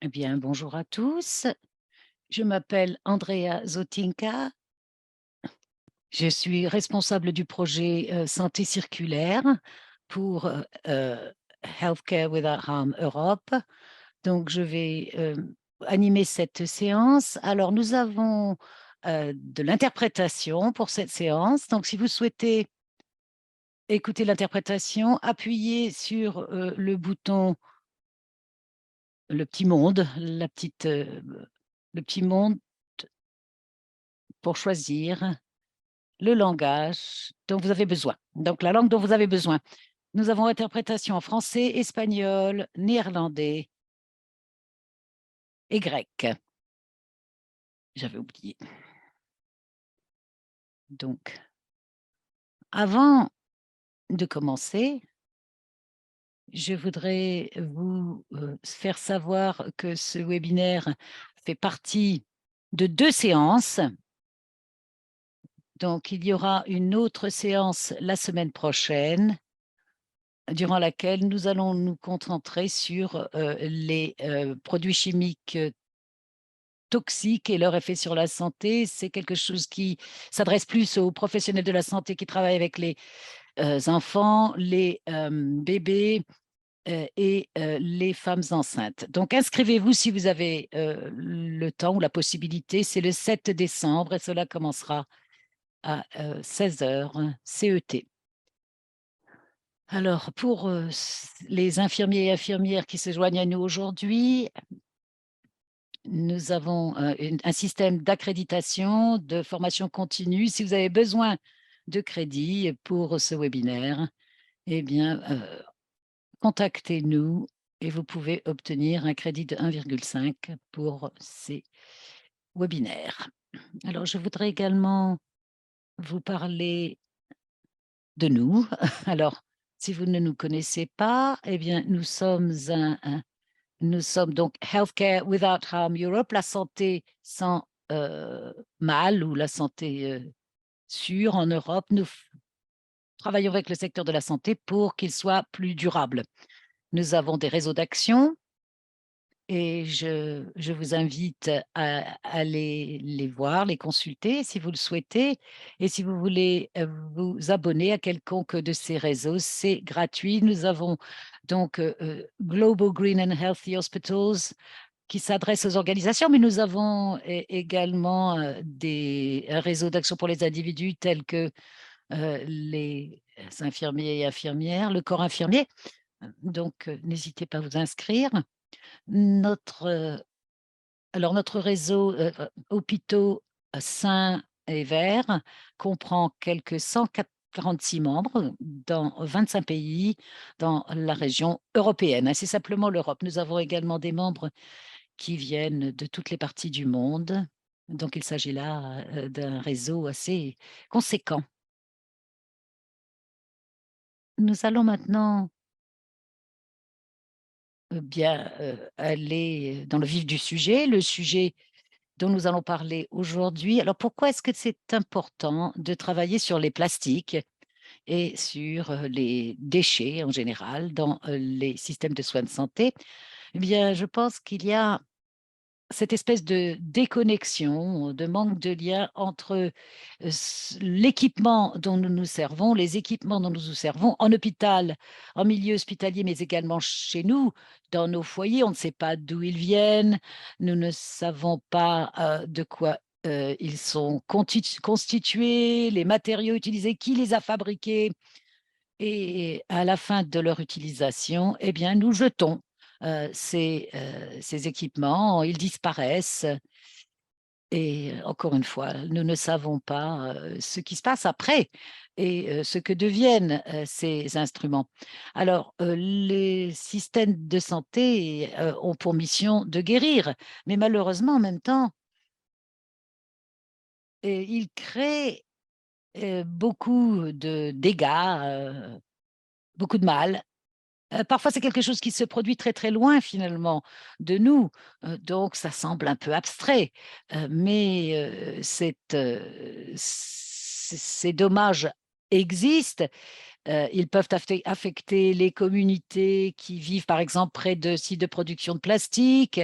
Eh bien, bonjour à tous. Je m'appelle Andrea Zotinka. Je suis responsable du projet Santé circulaire pour Healthcare Without Harm Europe. Donc, je vais animer cette séance. Alors, nous avons de l'interprétation pour cette séance. Donc, si vous souhaitez écouter l'interprétation, appuyez sur le bouton, le petit monde, le petit monde pour choisir le langage dont vous avez besoin. Donc, la langue dont vous avez besoin. Nous avons interprétation en français, espagnol, néerlandais et grec. J'avais oublié. Donc, avant de commencer, je voudrais vous faire savoir que ce webinaire fait partie de 2 séances. Donc, il y aura une autre séance la semaine prochaine, durant laquelle nous allons nous concentrer sur les produits chimiques toxiques et leur effet sur la santé. C'est quelque chose qui s'adresse plus aux professionnels de la santé qui travaillent avec les enfants, les bébés et les femmes enceintes. Donc, inscrivez-vous si vous avez le temps ou la possibilité. C'est le 7 décembre et cela commencera à 16 heures CET. Alors, pour les infirmiers et infirmières qui se joignent à nous aujourd'hui, nous avons un système d'accréditation, de formation continue. Si vous avez besoin de crédit pour ce webinaire, eh bien, contactez-nous et vous pouvez obtenir un crédit de 1,5 pour ces webinaires. Alors, je voudrais également vous parler de nous. Alors, si vous ne nous connaissez pas, eh bien, nous sommes donc Healthcare Without Harm Europe, la santé sans mal ou la santé sûre en Europe. Nous travaillons avec le secteur de la santé pour qu'il soit plus durable. Nous avons des réseaux d'action et je vous invite à aller les voir, les consulter si vous le souhaitez. Et si vous voulez vous abonner à quelconque de ces réseaux, c'est gratuit. Nous avons donc Global Green and Healthy Hospitals qui s'adresse aux organisations, mais nous avons également des réseaux d'action pour les individus tels que les infirmiers et infirmières, le corps infirmier. Donc, n'hésitez pas à vous inscrire. Notre, alors notre réseau hôpitaux sains et verts comprend quelques 146 membres dans 25 pays dans la région européenne, hein. C'est simplement l'Europe. Nous avons également des membres qui viennent de toutes les parties du monde. Donc il s'agit là, d'un réseau assez conséquent. Nous allons maintenant, bien, aller dans le vif du sujet, le sujet dont nous allons parler aujourd'hui. Alors pourquoi est-ce que c'est important de travailler sur les plastiques et sur, les déchets en général dans, les systèmes de soins de santé? Eh bien, je pense qu'il y a cette espèce de déconnexion, de manque de lien entre, l'équipement dont nous nous servons, les équipements dont nous nous servons en hôpital, en milieu hospitalier, mais également chez nous, dans nos foyers. On ne sait pas d'où ils viennent, nous ne savons pas, de quoi, ils sont constitués, les matériaux utilisés, qui les a fabriqués et à la fin de leur utilisation, eh bien, nous jetons, ces équipements, ils disparaissent et encore une fois, nous ne savons pas, ce qui se passe après et ce que deviennent, ces instruments. Alors, les systèmes de santé, ont pour mission de guérir, mais malheureusement, en même temps, ils créent, beaucoup de dégâts, beaucoup de mal. Parfois, c'est quelque chose qui se produit très, très loin finalement de nous, donc ça semble un peu abstrait, mais c'est dommage existent. Ils peuvent affecter les communautés qui vivent, par exemple, près de sites de production de plastique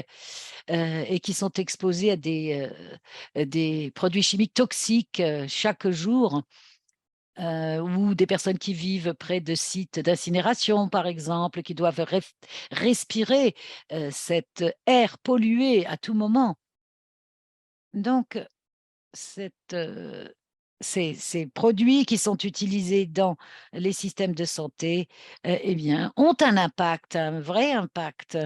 et qui sont exposés à des produits chimiques toxiques chaque jour. Ou des personnes qui vivent près de sites d'incinération, par exemple, qui doivent respirer cet air pollué à tout moment. Donc, ces produits qui sont utilisés dans les systèmes de santé, eh bien, ont un impact, un vrai impact.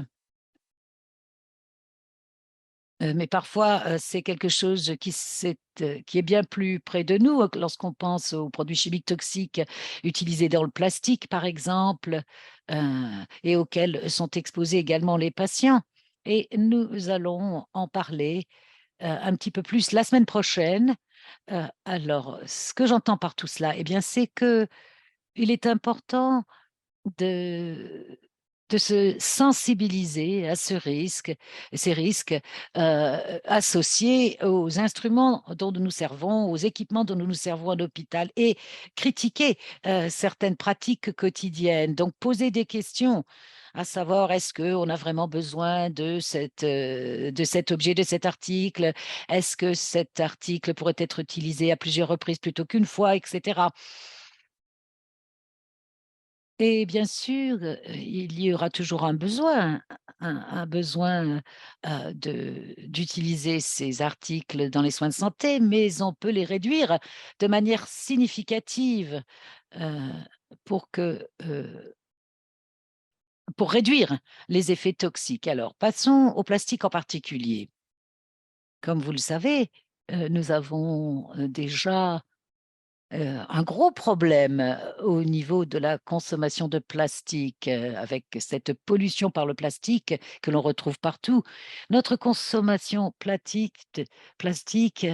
Mais parfois, c'est quelque chose qui est bien plus près de nous, lorsqu'on pense aux produits chimiques toxiques utilisés dans le plastique, par exemple, et auxquels sont exposés également les patients. Et nous allons en parler, un petit peu plus la semaine prochaine. Alors, ce que j'entends par tout cela, eh bien, c'est qu'il est important de de se sensibiliser à ces risques associés aux instruments dont nous nous servons, aux équipements dont nous nous servons à l'hôpital et critiquer certaines pratiques quotidiennes. Donc, poser des questions, à savoir, est-ce qu'on a vraiment besoin de cet objet, de cet article? Est-ce que cet article pourrait être utilisé à plusieurs reprises plutôt qu'une fois, etc. Et bien sûr, il y aura toujours un besoin, d'utiliser ces articles dans les soins de santé, mais on peut les réduire de manière significative, heu, pour que, pour réduire les effets toxiques. Alors, passons au plastique en particulier. Comme vous le savez, nous avons, déjà un gros problème, au niveau de la consommation de plastique, avec cette pollution par le plastique que l'on retrouve partout. Notre consommation plastique,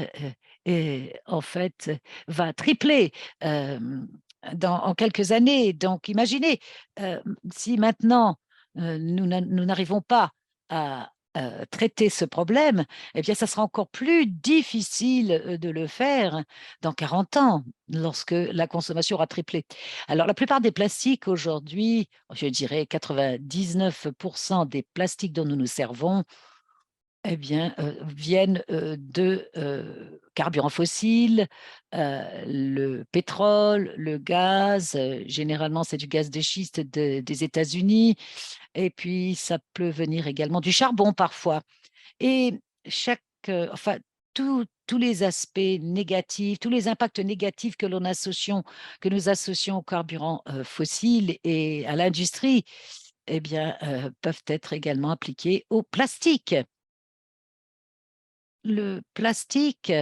en fait, va tripler, hem, en quelques années. Donc imaginez, si maintenant, nous n'arrivons pas à, traiter ce problème, eh bien, ça sera encore plus difficile, de le faire dans 40 ans, lorsque la consommation aura triplé. Alors, la plupart des plastiques aujourd'hui, je dirais 99 des plastiques dont nous nous servons, eh bien, viennent, de, carburants fossiles, le pétrole, le gaz, généralement, c'est du gaz de schiste des États-Unis et puis ça peut venir également du charbon parfois. Et chaque, enfin, tous les aspects négatifs, tous les impacts négatifs que nous associons aux carburants, fossiles et à l'industrie, eh bien, peuvent être également appliqués au plastique. Le plastique,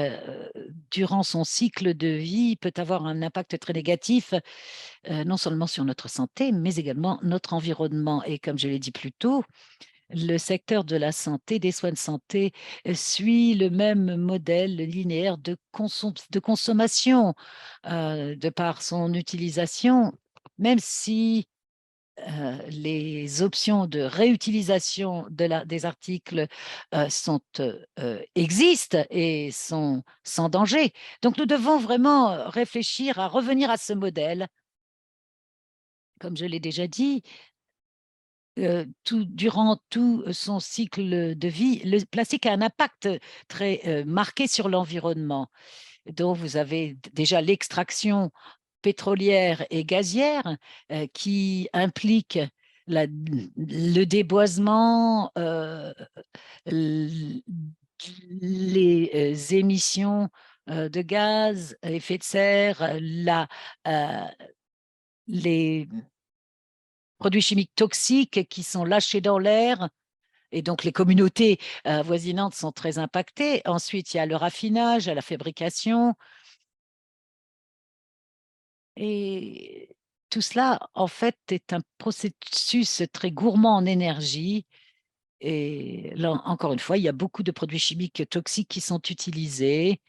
durant son cycle de vie, peut avoir un impact très négatif, non seulement sur notre santé, mais également notre environnement et comme je l'ai dit plus tôt, le secteur de la santé, des soins de santé, suit le même modèle linéaire de consommation, de par son utilisation, même si, les options de réutilisation des articles, existent et sont sans danger. Donc nous devons vraiment, réfléchir à revenir à ce modèle. Comme je l'ai déjà dit, durant tout son cycle de vie, le plastique a un impact très, marqué sur l'environnement. Donc vous avez déjà l'extraction pétrolière et gazière, qui implique le déboisement, l les, émissions, de gaz à effet de serre, les produits chimiques toxiques qui sont lâchés dans l'air et donc les communautés, avoisinantes sont très impactées. Ensuite, il y a le raffinage, la fabrication et tout cela, en fait, est un processus très gourmand en énergie et là, encore une fois, il y a beaucoup de produits chimiques toxiques qui sont utilisés,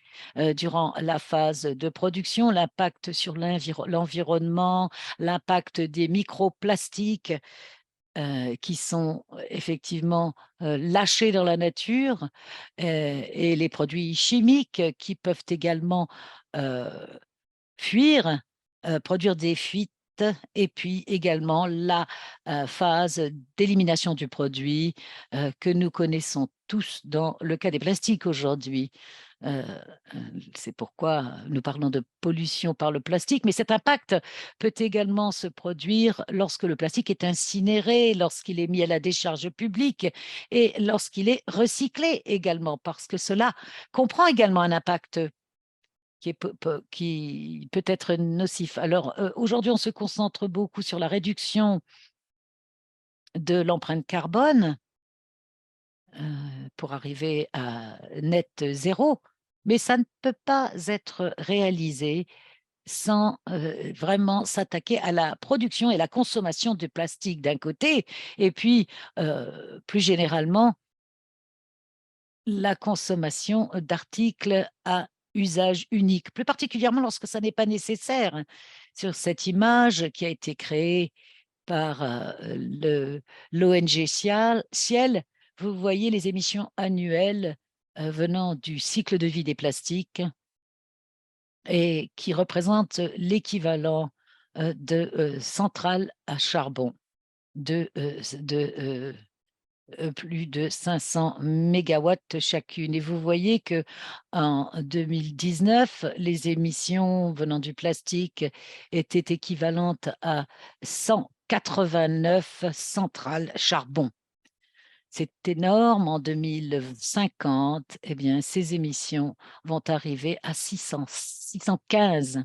durant la phase de production. L'impact sur l'environnement, l'impact des microplastiques qui sont effectivement, lâchés dans la nature, et les produits chimiques qui peuvent également, heu, fuir, produire des fuites et puis également la phase d'élimination du produit que nous connaissons tous dans le cas des plastiques aujourd'hui. Euh, c'est pourquoi nous parlons de pollution par le plastique, mais cet impact peut également se produire lorsque le plastique est incinéré, lorsqu'il est mis à la décharge publique et lorsqu'il est recyclé également, parce que cela comprend également un impact qui peut être nocif. Alors, aujourd'hui, on se concentre beaucoup sur la réduction de l'empreinte carbone pour arriver à net zéro, mais ça ne peut pas être réalisé sans vraiment s'attaquer à la production et la consommation de plastique d'un côté, et puis plus généralement, la consommation d'articles à usage unique, plus particulièrement lorsque ça n'est pas nécessaire. Sur cette image qui a été créée par l'ONG Ciel, vous voyez les émissions annuelles venant du cycle de vie des plastiques et qui représentent l'équivalent de centrales à charbon de plus de 500 mégawatts chacune. Et vous voyez que en 2019, les émissions venant du plastique étaient équivalentes à 189 centrales charbon. C'est énorme. En 2050, eh bien, ces émissions vont arriver à 615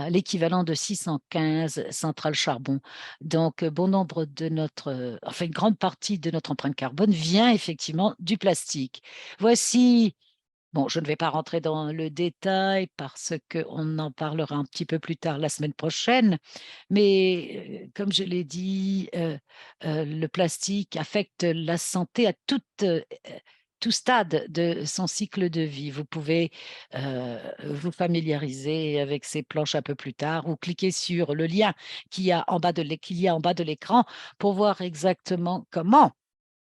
l'équivalent de 615 centrales charbon. Donc, bon nombre de enfin, une grande partie de notre empreinte carbone vient effectivement du plastique. Voici, bon, je ne vais pas rentrer dans le détail parce qu'on en parlera un petit peu plus tard la semaine prochaine, mais comme je l'ai dit, le plastique affecte la santé à tout stade de son cycle de vie. Vous pouvez vous familiariser avec ces planches un peu plus tard ou cliquer sur le lien qu'il y a en bas de l'écran pour voir exactement comment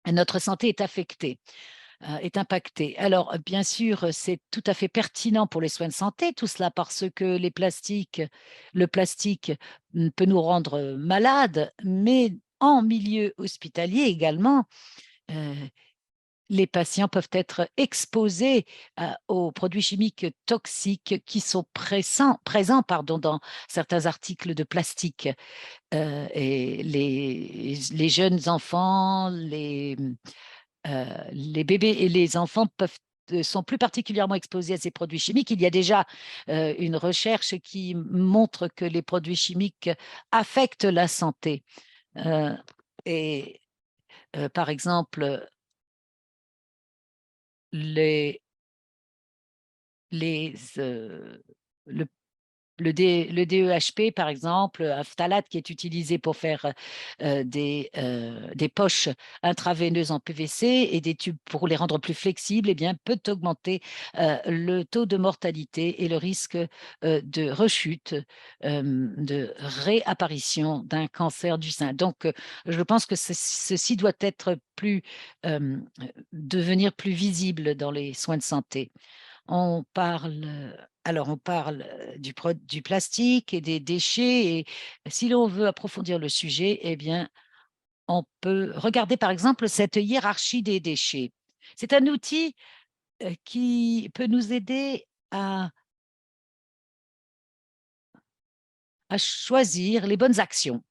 notre santé est affectée, est impactée. Alors, bien sûr, c'est tout à fait pertinent pour les soins de santé, tout cela parce que le plastique peut nous rendre malades, mais en milieu hospitalier également, euh, les patients peuvent être exposés aux produits chimiques toxiques qui sont présents dans certains articles de plastique. Et les jeunes enfants, les bébés et les enfants sont plus particulièrement exposés à ces produits chimiques. Il y a déjà une recherche qui montre que les produits chimiques affectent la santé. Euh, et par exemple, les, le, le DEHP, par exemple, un phtalate qui est utilisé pour faire des poches intraveineuses en PVC et des tubes pour les rendre plus flexibles, eh bien, peut augmenter le taux de mortalité et le risque de rechute, de réapparition d'un cancer du sein. Donc, je pense que ceci doit être devenir plus visible dans les soins de santé. On parle du plastique et des déchets. Et si l'on veut approfondir le sujet, eh bien, on peut regarder par exemple cette hiérarchie des déchets. C'est un outil qui peut nous aider à choisir les bonnes actions.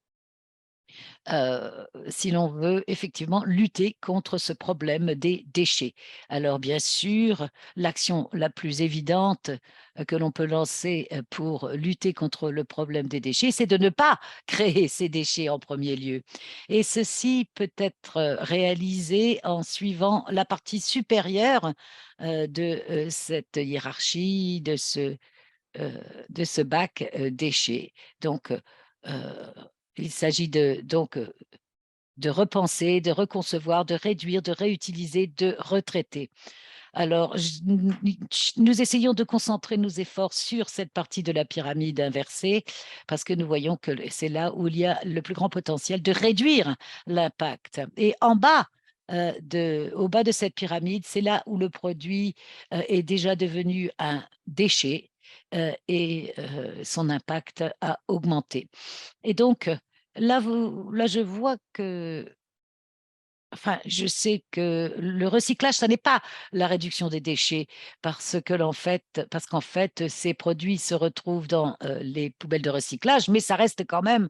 Si l'on veut effectivement lutter contre ce problème des déchets. Alors bien sûr, l'action la plus évidente que l'on peut lancer pour lutter contre le problème des déchets, c'est de ne pas créer ces déchets en premier lieu. Et ceci peut être réalisé en suivant la partie supérieure de cette hiérarchie, euh, de ce bac déchets. Donc, il s'agit de repenser, de reconcevoir, de réduire, de réutiliser, de retraiter. Alors, nous essayons de concentrer nos efforts sur cette partie de la pyramide inversée parce que nous voyons que c'est là où il y a le plus grand potentiel de réduire l'impact. Et en bas, au bas de cette pyramide, c'est là où le produit est déjà devenu un déchet et son impact a augmenté. Et donc, là, je vois que enfin, je sais que le recyclage, ça n'est pas la réduction des déchets parce qu'en fait, ces produits se retrouvent dans, les poubelles de recyclage, mais ça reste quand même,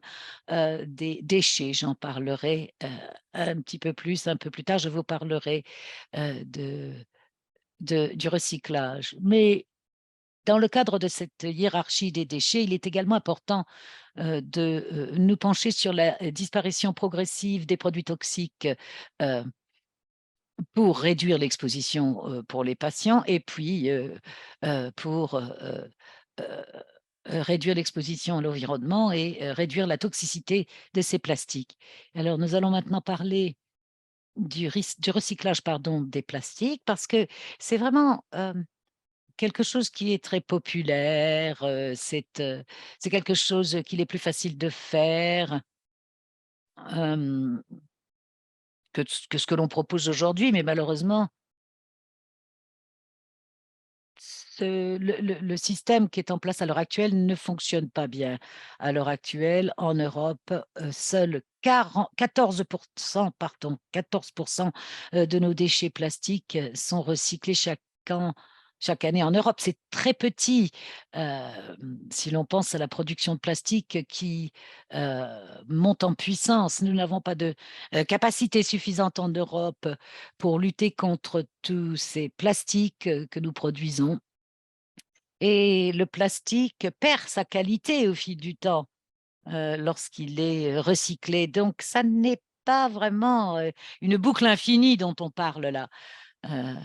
des déchets. J'en parlerai, un petit peu plus, un peu plus tard. Je vous parlerai, du recyclage. Mais dans le cadre de cette hiérarchie des déchets, il est également important, de, nous pencher sur la disparition progressive des produits toxiques, heu, pour réduire l'exposition, pour les patients et puis, pour, heu réduire l'exposition à l'environnement et réduire la toxicité de ces plastiques. Alors nous allons maintenant parler du recyclage, pardon, des plastiques parce que c'est vraiment, quelque chose qui est très populaire, c'est quelque chose qu'il est plus facile de faire, hem, que ce que l'on propose aujourd'hui, mais malheureusement, le système qui est en place à l'heure actuelle ne fonctionne pas bien. À l'heure actuelle, en Europe, seuls 14 de nos déchets plastiques, sont recyclés chaque année en Europe. C'est très petit, si l'on pense à la production de plastique qui, heu, monte en puissance. Nous n'avons pas de, capacité suffisante en Europe pour lutter contre tous ces plastiques, que nous produisons. Et le plastique perd sa qualité au fil du temps, lorsqu'il est, recyclé. Donc ça n'est pas vraiment, une boucle infinie dont on parle là. Heu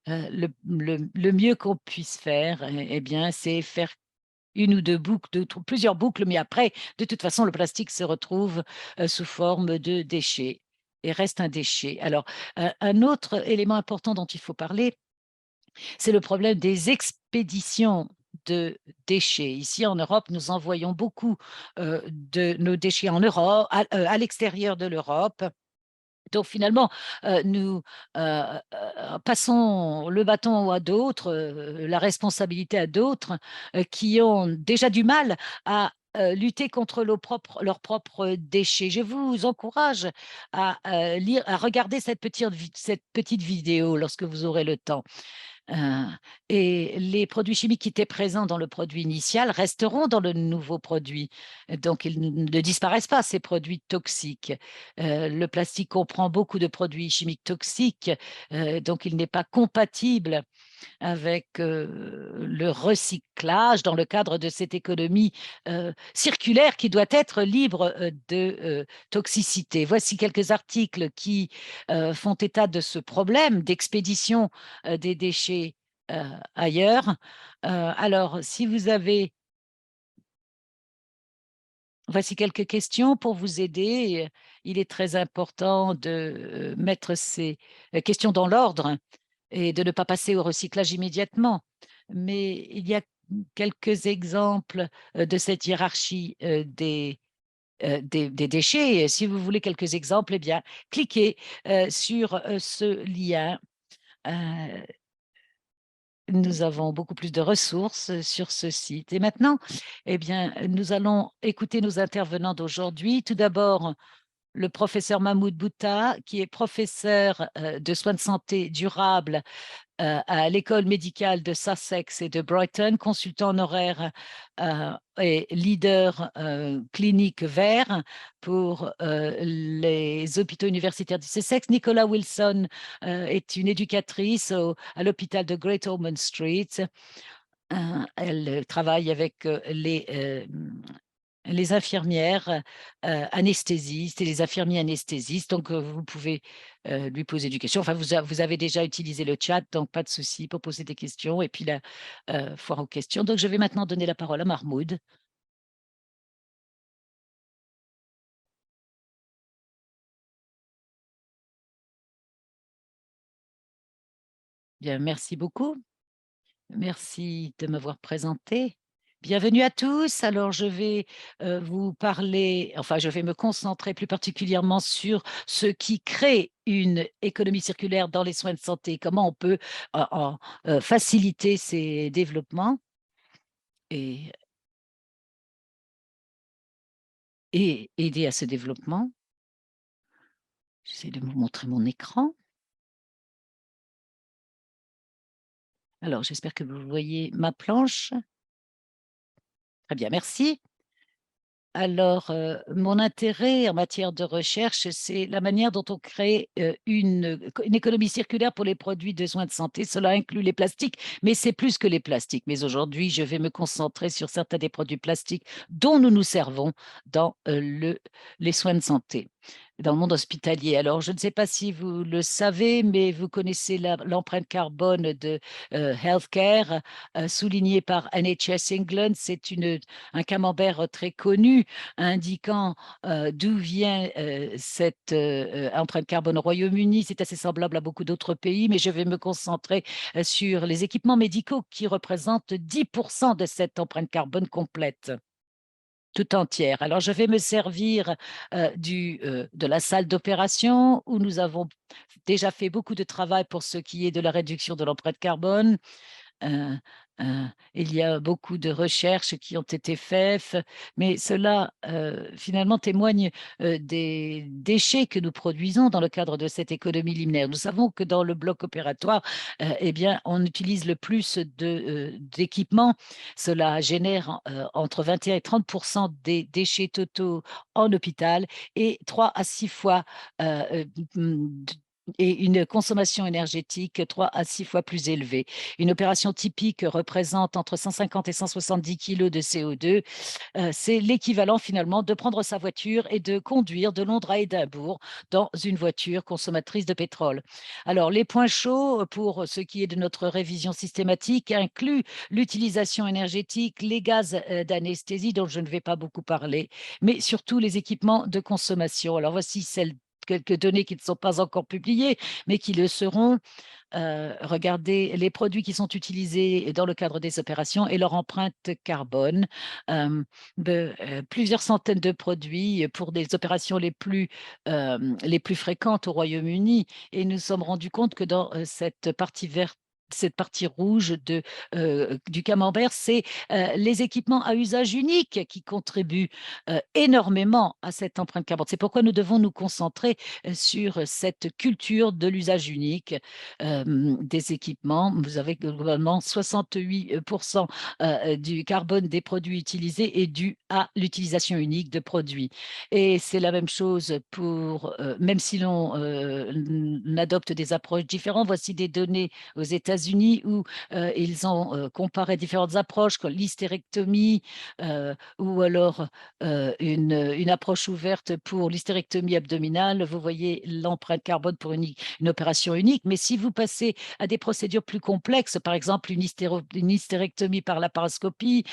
le mieux qu'on puisse faire, bien, c'est faire une ou 2 boucles, 2 plusieurs boucles, mais après, de toute façon, le plastique se retrouve, sous forme de déchet et reste un déchet. Alors, un autre élément important dont il faut parler, c'est le problème des expéditions de déchets. Ici, en Europe, nous envoyons beaucoup, de nos déchets en Europe, à l'extérieur de l'Europe. Donc finalement, nous, passons le bâton à d'autres, la responsabilité à d'autres, qui ont déjà du mal à, lutter contre leurs propres déchets. Je vous encourage à regarder cette petite vidéo lorsque vous aurez le temps. Heu et les produits chimiques qui étaient présents dans le produit initial resteront dans le nouveau produit. Donc ils ne disparaissent pas, ces produits toxiques. Le plastique comprend beaucoup de produits chimiques toxiques, donc il n'est pas compatible avec, le recyclage dans le cadre de cette économie, circulaire qui doit être libre, de, toxicité. Voici quelques articles qui, font état de ce problème d'expédition, des déchets, ailleurs. Alors si vous avez voici quelques questions pour vous aider. Il est très important de, mettre ces, questions dans l'ordre et de ne pas passer au recyclage immédiatement. Mais il y a quelques exemples, de cette hiérarchie, des déchets. Et si vous voulez quelques exemples, eh bien, cliquez, sur, ce lien. Heu, nous avons beaucoup plus de ressources, sur ce site. Et maintenant, eh bien, nous allons écouter nos intervenants d'aujourd'hui. Tout d'abord, le professeur Mahmoud Bouta, qui est professeur, de soins de santé durables à l'école médicale de Sussex et de Brighton, consultant honoraire, et leader, clinique vert pour, les hôpitaux universitaires du Sussex. Nicola Wilson, est une éducatrice à l'hôpital de Great Ormond Street. Elle travaille avec, les infirmières, anesthésistes et les infirmiers anesthésistes, donc vous pouvez, lui poser des questions. Enfin, vous avez déjà utilisé le chat, donc pas de souci pour poser des questions et puis la foire aux questions. Donc je vais maintenant donner la parole à Mahmoud. Bien, merci beaucoup. Merci de m'avoir présenté. Bienvenue à tous. Alors, je vais vous parler, enfin, je vais me concentrer plus particulièrement sur ce qui crée une économie circulaire dans les soins de santé, comment on peut faciliter ces développements. et aider à ce développement. J'essaie de vous montrer mon écran. Alors, j'espère que vous voyez ma planche. Très bien, merci. Alors, mon intérêt en matière de recherche, c'est la manière dont on crée une économie circulaire pour les produits de soins de santé. Cela inclut les plastiques, mais c'est plus que les plastiques. Mais aujourd'hui, je vais me concentrer sur certains des produits plastiques dont nous nous servons dans les soins de santé, dans le monde hospitalier. Alors, je ne sais pas si vous le savez, mais vous connaissez l'empreinte carbone de Healthcare, soulignée par NHS England. C'est un camembert très connu indiquant d'où vient cette empreinte carbone au Royaume-Uni. C'est assez semblable à beaucoup d'autres pays, mais je vais me concentrer sur les équipements médicaux qui représentent 10% de cette empreinte carbone complète tout entière. Alors, je vais me servir de la salle d'opération où nous avons déjà fait beaucoup de travail pour ce qui est de la réduction de l'empreinte carbone. Heu il y a beaucoup de recherches qui ont été faites, mais cela, finalement témoigne, des déchets que nous produisons dans le cadre de cette économie linéaire. Nous savons que dans le bloc opératoire, eh bien, on utilise le plus d'équipements. Cela génère, entre 21 et 30 des déchets totaux en hôpital et 3 à 6 fois, d et une consommation énergétique 3 à 6 fois plus élevée. Une opération typique représente entre 150 et 170 kilos de CO2. C'est l'équivalent finalement de prendre sa voiture et de conduire de Londres à Édimbourg dans une voiture consommatrice de pétrole. Alors, les points chauds pour ce qui est de notre révision systématique incluent l'utilisation énergétique, les gaz d'anesthésie dont je ne vais pas beaucoup parler, mais surtout les équipements de consommation. Alors, voici quelques données qui ne sont pas encore publiées, mais qui le seront. Regardez les produits qui sont utilisés dans le cadre des opérations et leur empreinte carbone. Plusieurs centaines de produits pour des opérations les plus fréquentes au Royaume-Uni. Et nous sommes rendus compte que dans cette partie verte, cette partie rouge du camembert, c'est les équipements à usage unique qui contribuent énormément à cette empreinte carbone. C'est pourquoi nous devons nous concentrer sur cette culture de l'usage unique des équipements. Vous avez globalement 68% du carbone des produits utilisés est dû à l'utilisation unique de produits. Et c'est la même chose pour, même si l'on adopte des approches différentes, voici des données aux États-Unis où ils ont comparé différentes approches comme l'hystérectomie ou alors une approche ouverte pour l'hystérectomie abdominale. Vous voyez l'empreinte carbone pour une opération unique, mais si vous passez à des procédures plus complexes, par exemple une hystérectomie par laparoscopie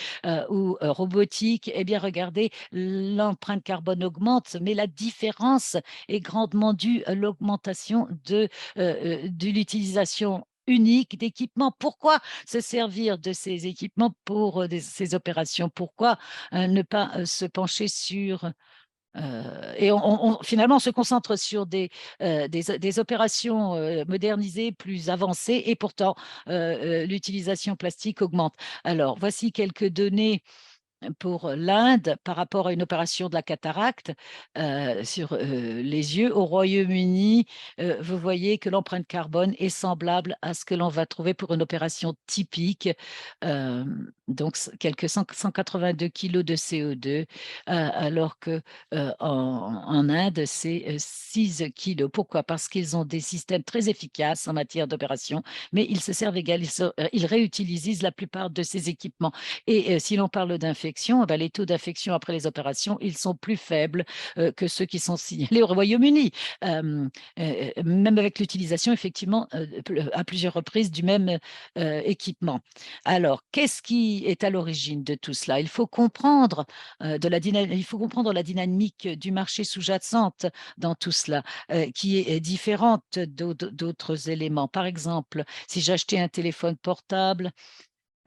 ou robotique, eh bien regardez, l'empreinte carbone augmente, mais la différence est grandement due à l'augmentation de l'utilisation unique d'équipements. Pourquoi se servir de ces équipements pour ces opérations? Pourquoi ne pas se pencher sur et finalement, on se concentre sur des opérations modernisées, plus avancées, et pourtant, l'utilisation plastique augmente. Alors, voici quelques données pour l'Inde par rapport à une opération de la cataracte sur les yeux. Au Royaume-Uni, vous voyez que l'empreinte carbone est semblable à ce que l'on va trouver pour une opération typique, euh, donc quelques 182 kilos de CO2, alors que en Inde, c'est 6 kilos. Pourquoi? Parce qu'ils ont des systèmes très efficaces en matière d'opération, mais ils se servent également, ils réutilisent la plupart de ces équipements. Et si l'on parle d'infection, eh ben, les taux d'infection après les opérations, ils sont plus faibles que ceux qui sont signalés au Royaume-Uni, même avec l'utilisation effectivement à plusieurs reprises du même équipement. Alors, qu'est-ce qui est à l'origine de tout cela? Il faut comprendre il faut comprendre la dynamique du marché sous-jacente dans tout cela, qui est différente d'autres éléments. Par exemple, si j'achetais un téléphone portable,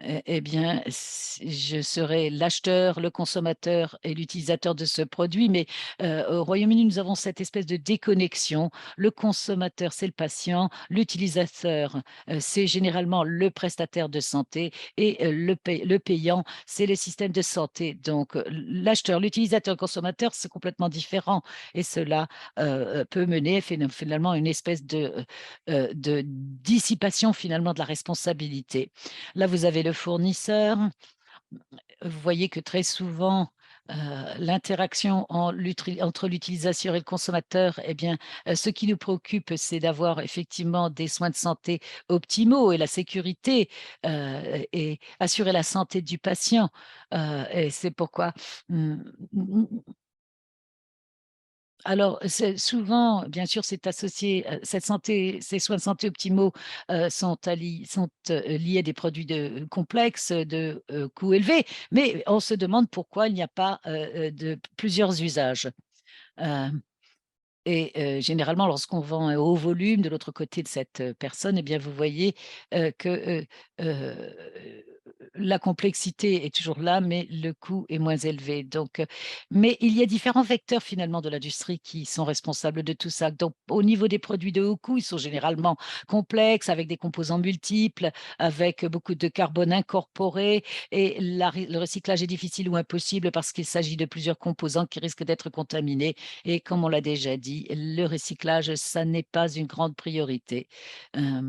Eh bien, je serai l'acheteur, le consommateur et l'utilisateur de ce produit, mais au Royaume-Uni, nous avons cette espèce de déconnexion. Le consommateur, c'est le patient, l'utilisateur, c'est généralement le prestataire de santé et le payant, c'est le système de santé. Donc, l'acheteur, l'utilisateur, le consommateur, c'est complètement différent et cela peut mener finalement à une espèce de dissipation finalement de la responsabilité. Là, vous avez le fournisseur. Vous voyez que très souvent, l'interaction entre l'utilisateur et le consommateur, eh bien, ce qui nous préoccupe, c'est d'avoir effectivement des soins de santé optimaux et la sécurité et assurer la santé du patient. Et c'est pourquoi alors, c'est souvent, bien sûr, c'est associé, cette santé, ces soins de santé optimaux sont liés à des produits complexes, de coûts élevés, mais on se demande pourquoi il n'y a pas de plusieurs usages. Euh, et généralement, lorsqu'on vend un haut volume de l'autre côté de cette personne, eh bien, vous voyez que la complexité est toujours là, mais le coût est moins élevé. Donc, mais il y a différents vecteurs finalement de l'industrie qui sont responsables de tout ça. Donc, au niveau des produits de haut coût, ils sont généralement complexes, avec des composants multiples, avec beaucoup de carbone incorporé, et le recyclage est difficile ou impossible parce qu'il s'agit de plusieurs composants qui risquent d'être contaminés et comme on l'a déjà dit, le recyclage, ça n'est pas une grande priorité. Euh,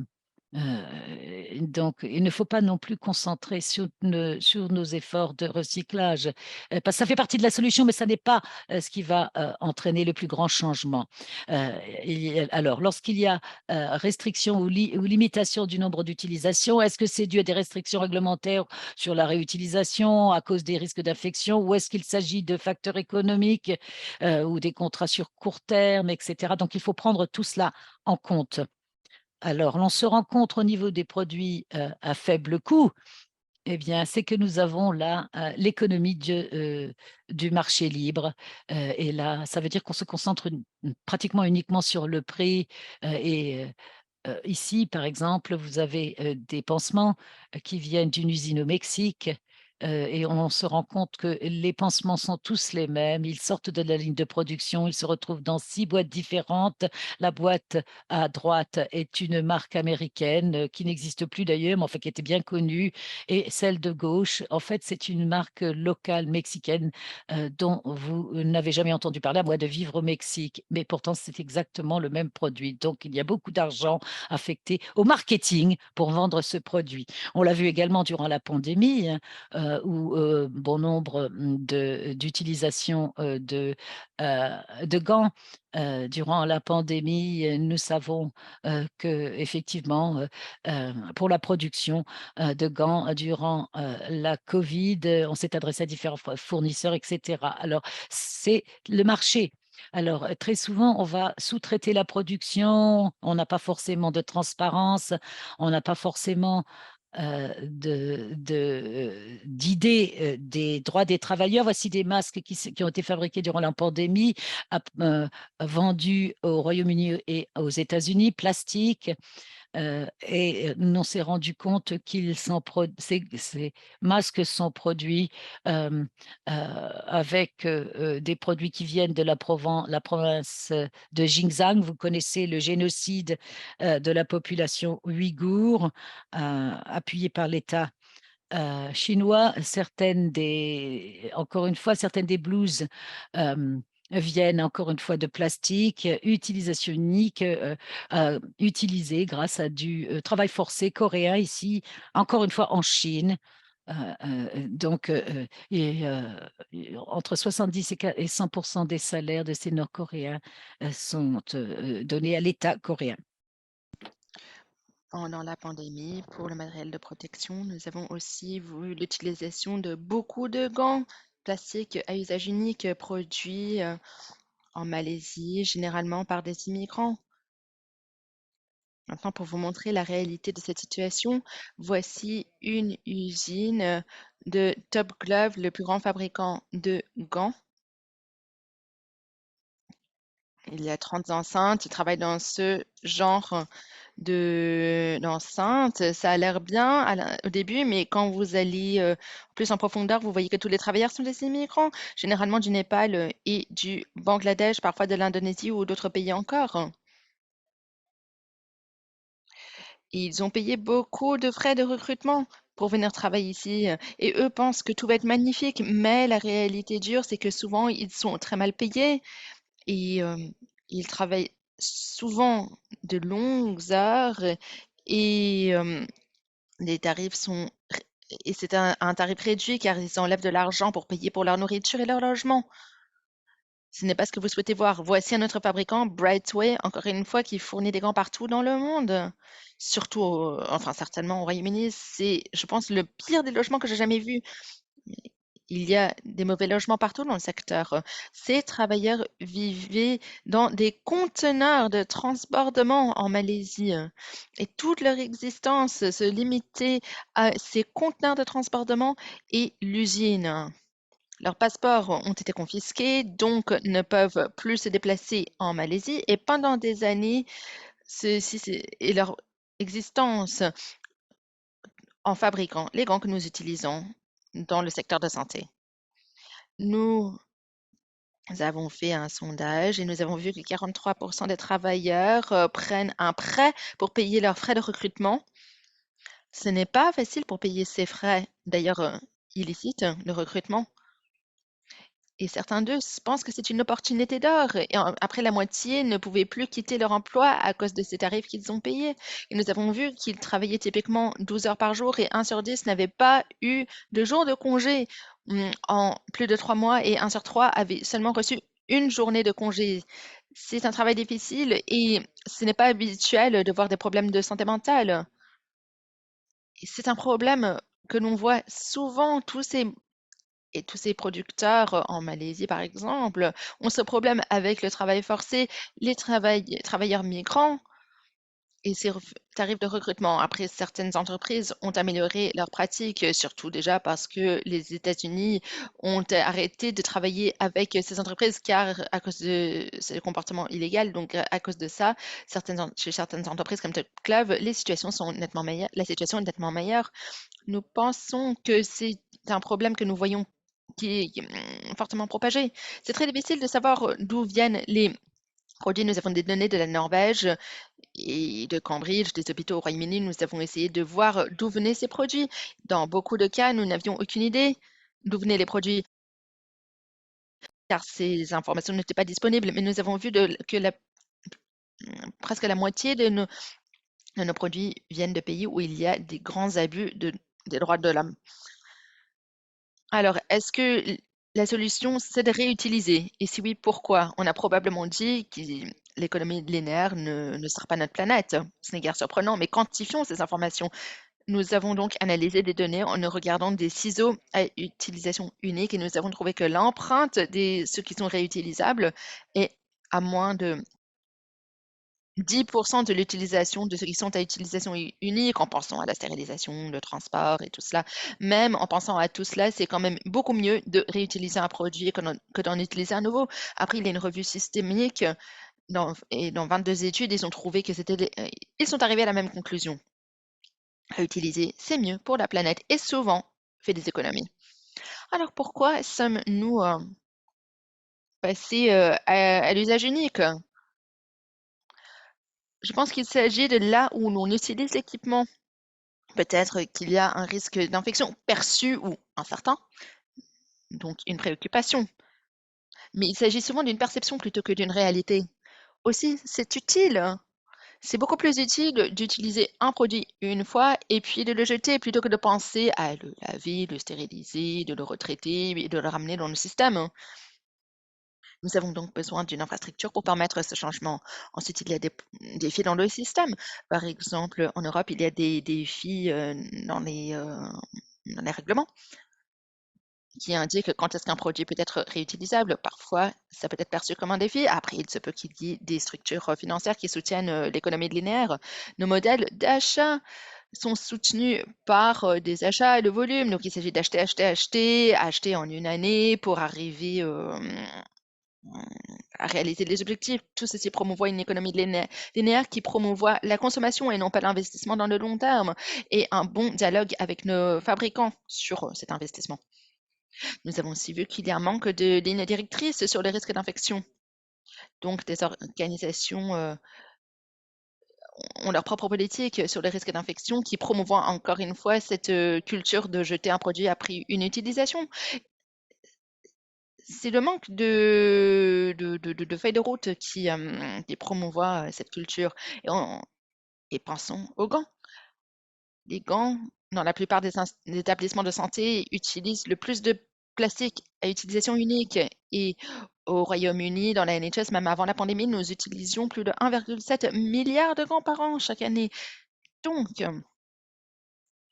donc, il ne faut pas non plus concentrer sur nos efforts de recyclage, parce que ça fait partie de la solution, mais ça n'est pas ce qui va entraîner le plus grand changement. Alors, lorsqu'il y a restriction ou limitation du nombre d'utilisations, est-ce que c'est dû à des restrictions réglementaires sur la réutilisation à cause des risques d'infection, ou est-ce qu'il s'agit de facteurs économiques ou des contrats sur court terme, etc. Donc, il faut prendre tout cela en compte. Alors, l'on se rend compte au niveau des produits à faible coût, eh bien, c'est que nous avons là l'économie du marché libre. Et là, ça veut dire qu'on se concentre pratiquement uniquement sur le prix. Ici, par exemple, vous avez des pansements qui viennent d'une usine au Mexique. Et on se rend compte que les pansements sont tous les mêmes. Ils sortent de la ligne de production, ils se retrouvent dans 6 boîtes différentes. La boîte à droite est une marque américaine qui n'existe plus d'ailleurs, mais enfin qui était bien connue. Et celle de gauche, en fait, c'est une marque locale mexicaine dont vous n'avez jamais entendu parler, à moins de vivre au Mexique. Mais pourtant, c'est exactement le même produit. Donc, il y a beaucoup d'argent affecté au marketing pour vendre ce produit. On l'a vu également durant la pandémie, hein, où bon nombre d'utilisations de gants. Durant la pandémie, nous savons que effectivement, pour la production de gants durant la Covid, on s'est adressé à différents fournisseurs, etc. Alors, c'est le marché. Alors, très souvent, on va sous-traiter la production, on n'a pas forcément de transparence, on n'a pas forcément d'idées des droits des travailleurs. Voici des masques qui ont été fabriqués durant la pandémie, vendus au Royaume-Uni et aux États-Unis, plastiques. Et nous on s'est rendu compte ces masques sont produits avec des produits qui viennent de la province de Xinjiang. Vous connaissez le génocide de la population ouïghour, appuyé par l'État chinois. Encore une fois, certaines des blouses viennent encore une fois de plastique, utilisation unique, utilisée grâce à du travail forcé coréen ici, encore une fois en Chine. Donc, entre 70 et 100% des salaires de ces Nord-Coréens sont donnés à l'État coréen. Pendant la pandémie, pour le matériel de protection, nous avons aussi vu l'utilisation de beaucoup de gants plastiques à usage unique produits en Malaisie, généralement par des immigrants. Maintenant, pour vous montrer la réalité de cette situation, voici une usine de Top Glove, le plus grand fabricant de gants. Il y a 30 enceintes, ils travaillent dans ce genre d'enceinte, ça a l'air bien au début, mais quand vous allez plus en profondeur, vous voyez que tous les travailleurs sont des immigrants, généralement du Népal et du Bangladesh, parfois de l'Indonésie ou d'autres pays encore. Et ils ont payé beaucoup de frais de recrutement pour venir travailler ici. Et eux pensent que tout va être magnifique, mais la réalité dure, c'est que souvent, ils sont très mal payés et ils travaillent souvent de longues heures et les tarifs sont... Et c'est un tarif réduit car ils enlèvent de l'argent pour payer pour leur nourriture et leur logement. Ce n'est pas ce que vous souhaitez voir. Voici un autre fabricant, Brightway, encore une fois, qui fournit des gants partout dans le monde. Surtout, enfin certainement au Royaume-Uni, c'est, je pense, le pire des logements que j'ai jamais vu. Il y a des mauvais logements partout dans le secteur. Ces travailleurs vivaient dans des conteneurs de transportement en Malaisie et toute leur existence se limitait à ces conteneurs de transportement et l'usine. Leurs passeports ont été confisqués, donc ne peuvent plus se déplacer en Malaisie. Et pendant des années, et leur existence en fabriquant les gants que nous utilisons dans le secteur de santé. Nous avons fait un sondage et nous avons vu que 43% des travailleurs prennent un prêt pour payer leurs frais de recrutement. Ce n'est pas facile pour payer ces frais, d'ailleurs illicites, de recrutement. Et certains d'eux pensent que c'est une opportunité d'or. Et après, la moitié ne pouvaient plus quitter leur emploi à cause de ces tarifs qu'ils ont payés. Et nous avons vu qu'ils travaillaient typiquement 12 heures par jour et 1 sur 10 n'avait pas eu de jour de congé en plus de 3 mois et 1 sur 3 avait seulement reçu une journée de congé. C'est un travail difficile et ce n'est pas habituel de voir des problèmes de santé mentale. Et c'est un problème que l'on voit souvent, tous ces producteurs en Malaisie, par exemple, ont ce problème avec le travail forcé, les travailleurs migrants et ces tarifs de recrutement. Après, certaines entreprises ont amélioré leurs pratiques, surtout déjà parce que les États-Unis ont arrêté de travailler avec ces entreprises car à cause de ce comportement illégal. Donc, à cause de ça, chez certaines entreprises comme Club, les situations sont nettement meilleures. La situation est nettement meilleure. Nous pensons que c'est un problème que nous voyons qui est fortement propagé. C'est très difficile de savoir d'où viennent les produits. Nous avons des données de la Norvège et de Cambridge, des hôpitaux au Royaume-Uni. Nous avons essayé de voir d'où venaient ces produits. Dans beaucoup de cas, nous n'avions aucune idée d'où venaient les produits car ces informations n'étaient pas disponibles. Mais nous avons vu que presque la moitié de nos produits viennent de pays où il y a des grands abus des droits de l'homme. Alors, est-ce que la solution, c'est de réutiliser? Et si oui, pourquoi? On a probablement dit que l'économie linéaire ne sert pas notre planète. Ce n'est guère surprenant, mais quantifions ces informations. Nous avons donc analysé des données en regardant des ciseaux à utilisation unique et nous avons trouvé que l'empreinte de ceux qui sont réutilisables est à moins de 10% de l'utilisation de ceux qui sont à utilisation unique en pensant à la stérilisation, le transport et tout cela. Même en pensant à tout cela, c'est quand même beaucoup mieux de réutiliser un produit que d'en utiliser un nouveau. Après, il y a une revue systémique et dans 22 études, ils ont trouvé que ils sont arrivés à la même conclusion. Réutiliser, c'est mieux pour la planète et souvent fait des économies. Alors pourquoi sommes-nous passés à l'usage unique? Je pense qu'il s'agit de là où l'on utilise l'équipement. Peut-être qu'il y a un risque d'infection perçu ou incertain, donc une préoccupation. Mais il s'agit souvent d'une perception plutôt que d'une réalité. Aussi, c'est utile. C'est beaucoup plus utile d'utiliser un produit une fois et puis de le jeter plutôt que de penser à le laver, le stériliser, de le retraiter et de le ramener dans le système. Nous avons donc besoin d'une infrastructure pour permettre ce changement. Ensuite, il y a des défis dans le système. Par exemple, en Europe, il y a des défis dans les règlements qui indiquent quand est-ce qu'un produit peut être réutilisable. Parfois, ça peut être perçu comme un défi. Après, il se peut qu'il y ait des structures financières qui soutiennent l'économie linéaire. Nos modèles d'achat sont soutenus par des achats et le volume. Donc, il s'agit d'acheter, acheter, acheter, acheter en une année pour arriver à réaliser les objectifs. Tout ceci promouvoit une économie linéaire qui promouvoit la consommation et non pas l'investissement dans le long terme, et un bon dialogue avec nos fabricants sur cet investissement. Nous avons aussi vu qu'il y a un manque de lignes directrices sur les risques d'infection. Donc, des organisations ont leur propre politique sur les risques d'infection qui promouvoient encore une fois cette culture de jeter un produit après une utilisation. C'est le manque de feuilles de route qui promouvoit cette culture. Et pensons aux gants. Les gants, dans la plupart des établissements de santé, utilisent le plus de plastique à utilisation unique. Et au Royaume-Uni, dans la NHS, même avant la pandémie, nous utilisions plus de 1,7 milliard de gants par an chaque année. Donc,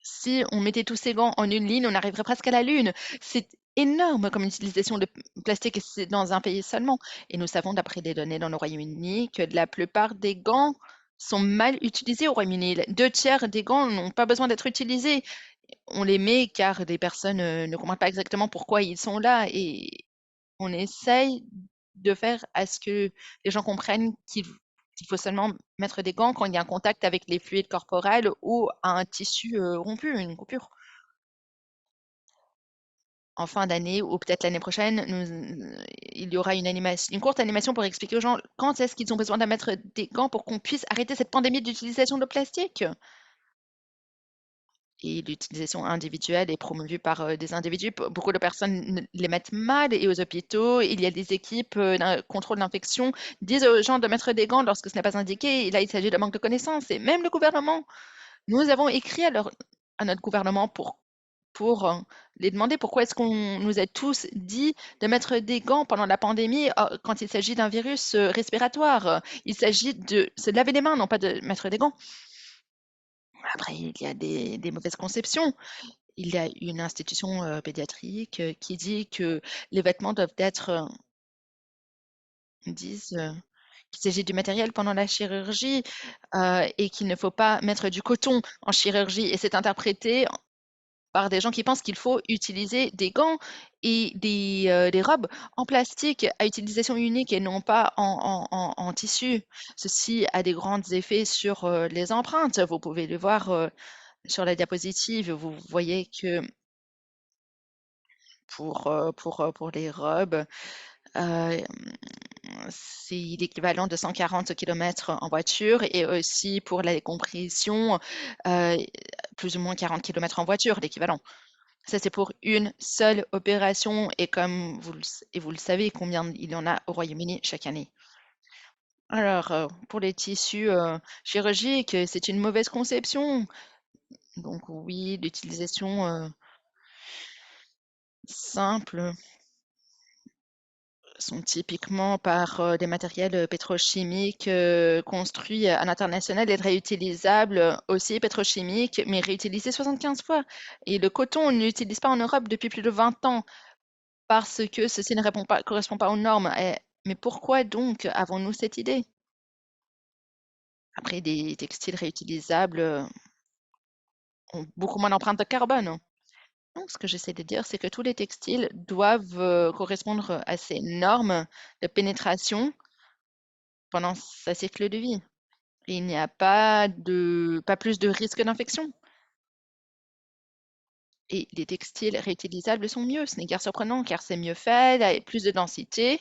si on mettait tous ces gants en une ligne, on arriverait presque à la Lune. C'est énorme comme utilisation de plastique et c'est dans un pays seulement. Et nous savons, d'après des données dans le Royaume-Uni, que la plupart des gants sont mal utilisés au Royaume-Uni. 2 tiers des gants n'ont pas besoin d'être utilisés. On les met car des personnes ne comprennent pas exactement pourquoi ils sont là et on essaye de faire à ce que les gens comprennent qu'il faut seulement mettre des gants quand il y a un contact avec les fluides corporels ou un tissu rompu, une coupure. En fin d'année ou peut-être l'année prochaine, il y aura une courte animation pour expliquer aux gens quand est-ce qu'ils ont besoin de mettre des gants pour qu'on puisse arrêter cette pandémie d'utilisation de plastique. Et l'utilisation individuelle est promue par des individus. Beaucoup de personnes les mettent mal et aux hôpitaux, il y a des équipes d'un contrôle d'infection disent aux gens de mettre des gants lorsque ce n'est pas indiqué. Et là, il s'agit de manque de connaissances. Et même le gouvernement, nous avons écrit à notre gouvernement pour les demander pourquoi est-ce qu'on nous a tous dit de mettre des gants pendant la pandémie quand il s'agit d'un virus respiratoire. Il s'agit de se laver les mains, non pas de mettre des gants. Après, il y a des mauvaises conceptions. Il y a une institution pédiatrique qui dit que les vêtements doivent être, disent qu'il s'agit du matériel pendant la chirurgie et qu'il ne faut pas mettre du coton en chirurgie. Et c'est interprété par des gens qui pensent qu'il faut utiliser des gants et des robes en plastique à utilisation unique et non pas en tissu. Ceci a des grands effets sur les empreintes. Vous pouvez le voir sur la diapositive. Vous voyez que pour les robes, heu, c'est l'équivalent de 140 kilomètres en voiture et aussi pour la compression, heu, plus ou moins 40 kilomètres en voiture, l'équivalent. Ça, c'est pour une seule opération et comme vous le savez combien il y en a au Royaume-Uni chaque année. Alors, pour les tissus, chirurgiques, c'est une mauvaise conception. Donc oui, l'utilisation, simple sont typiquement par des matériels pétrochimiques construits à l'international et réutilisables aussi pétrochimiques, mais réutilisés 75 fois. Et le coton, on ne l'utilise pas en Europe depuis plus de 20 ans parce que ceci ne correspond pas aux normes. Mais pourquoi donc avons-nous cette idée? Après, des textiles réutilisables ont beaucoup moins d'empreinte de carbone. Donc, ce que j'essaie de dire, c'est que tous les textiles doivent correspondre à ces normes de pénétration pendant sa cycle de vie. Et il n'y a pas plus de risque d'infection. Et les textiles réutilisables sont mieux. Ce n'est guère surprenant car c'est mieux fait, il y a plus de densité,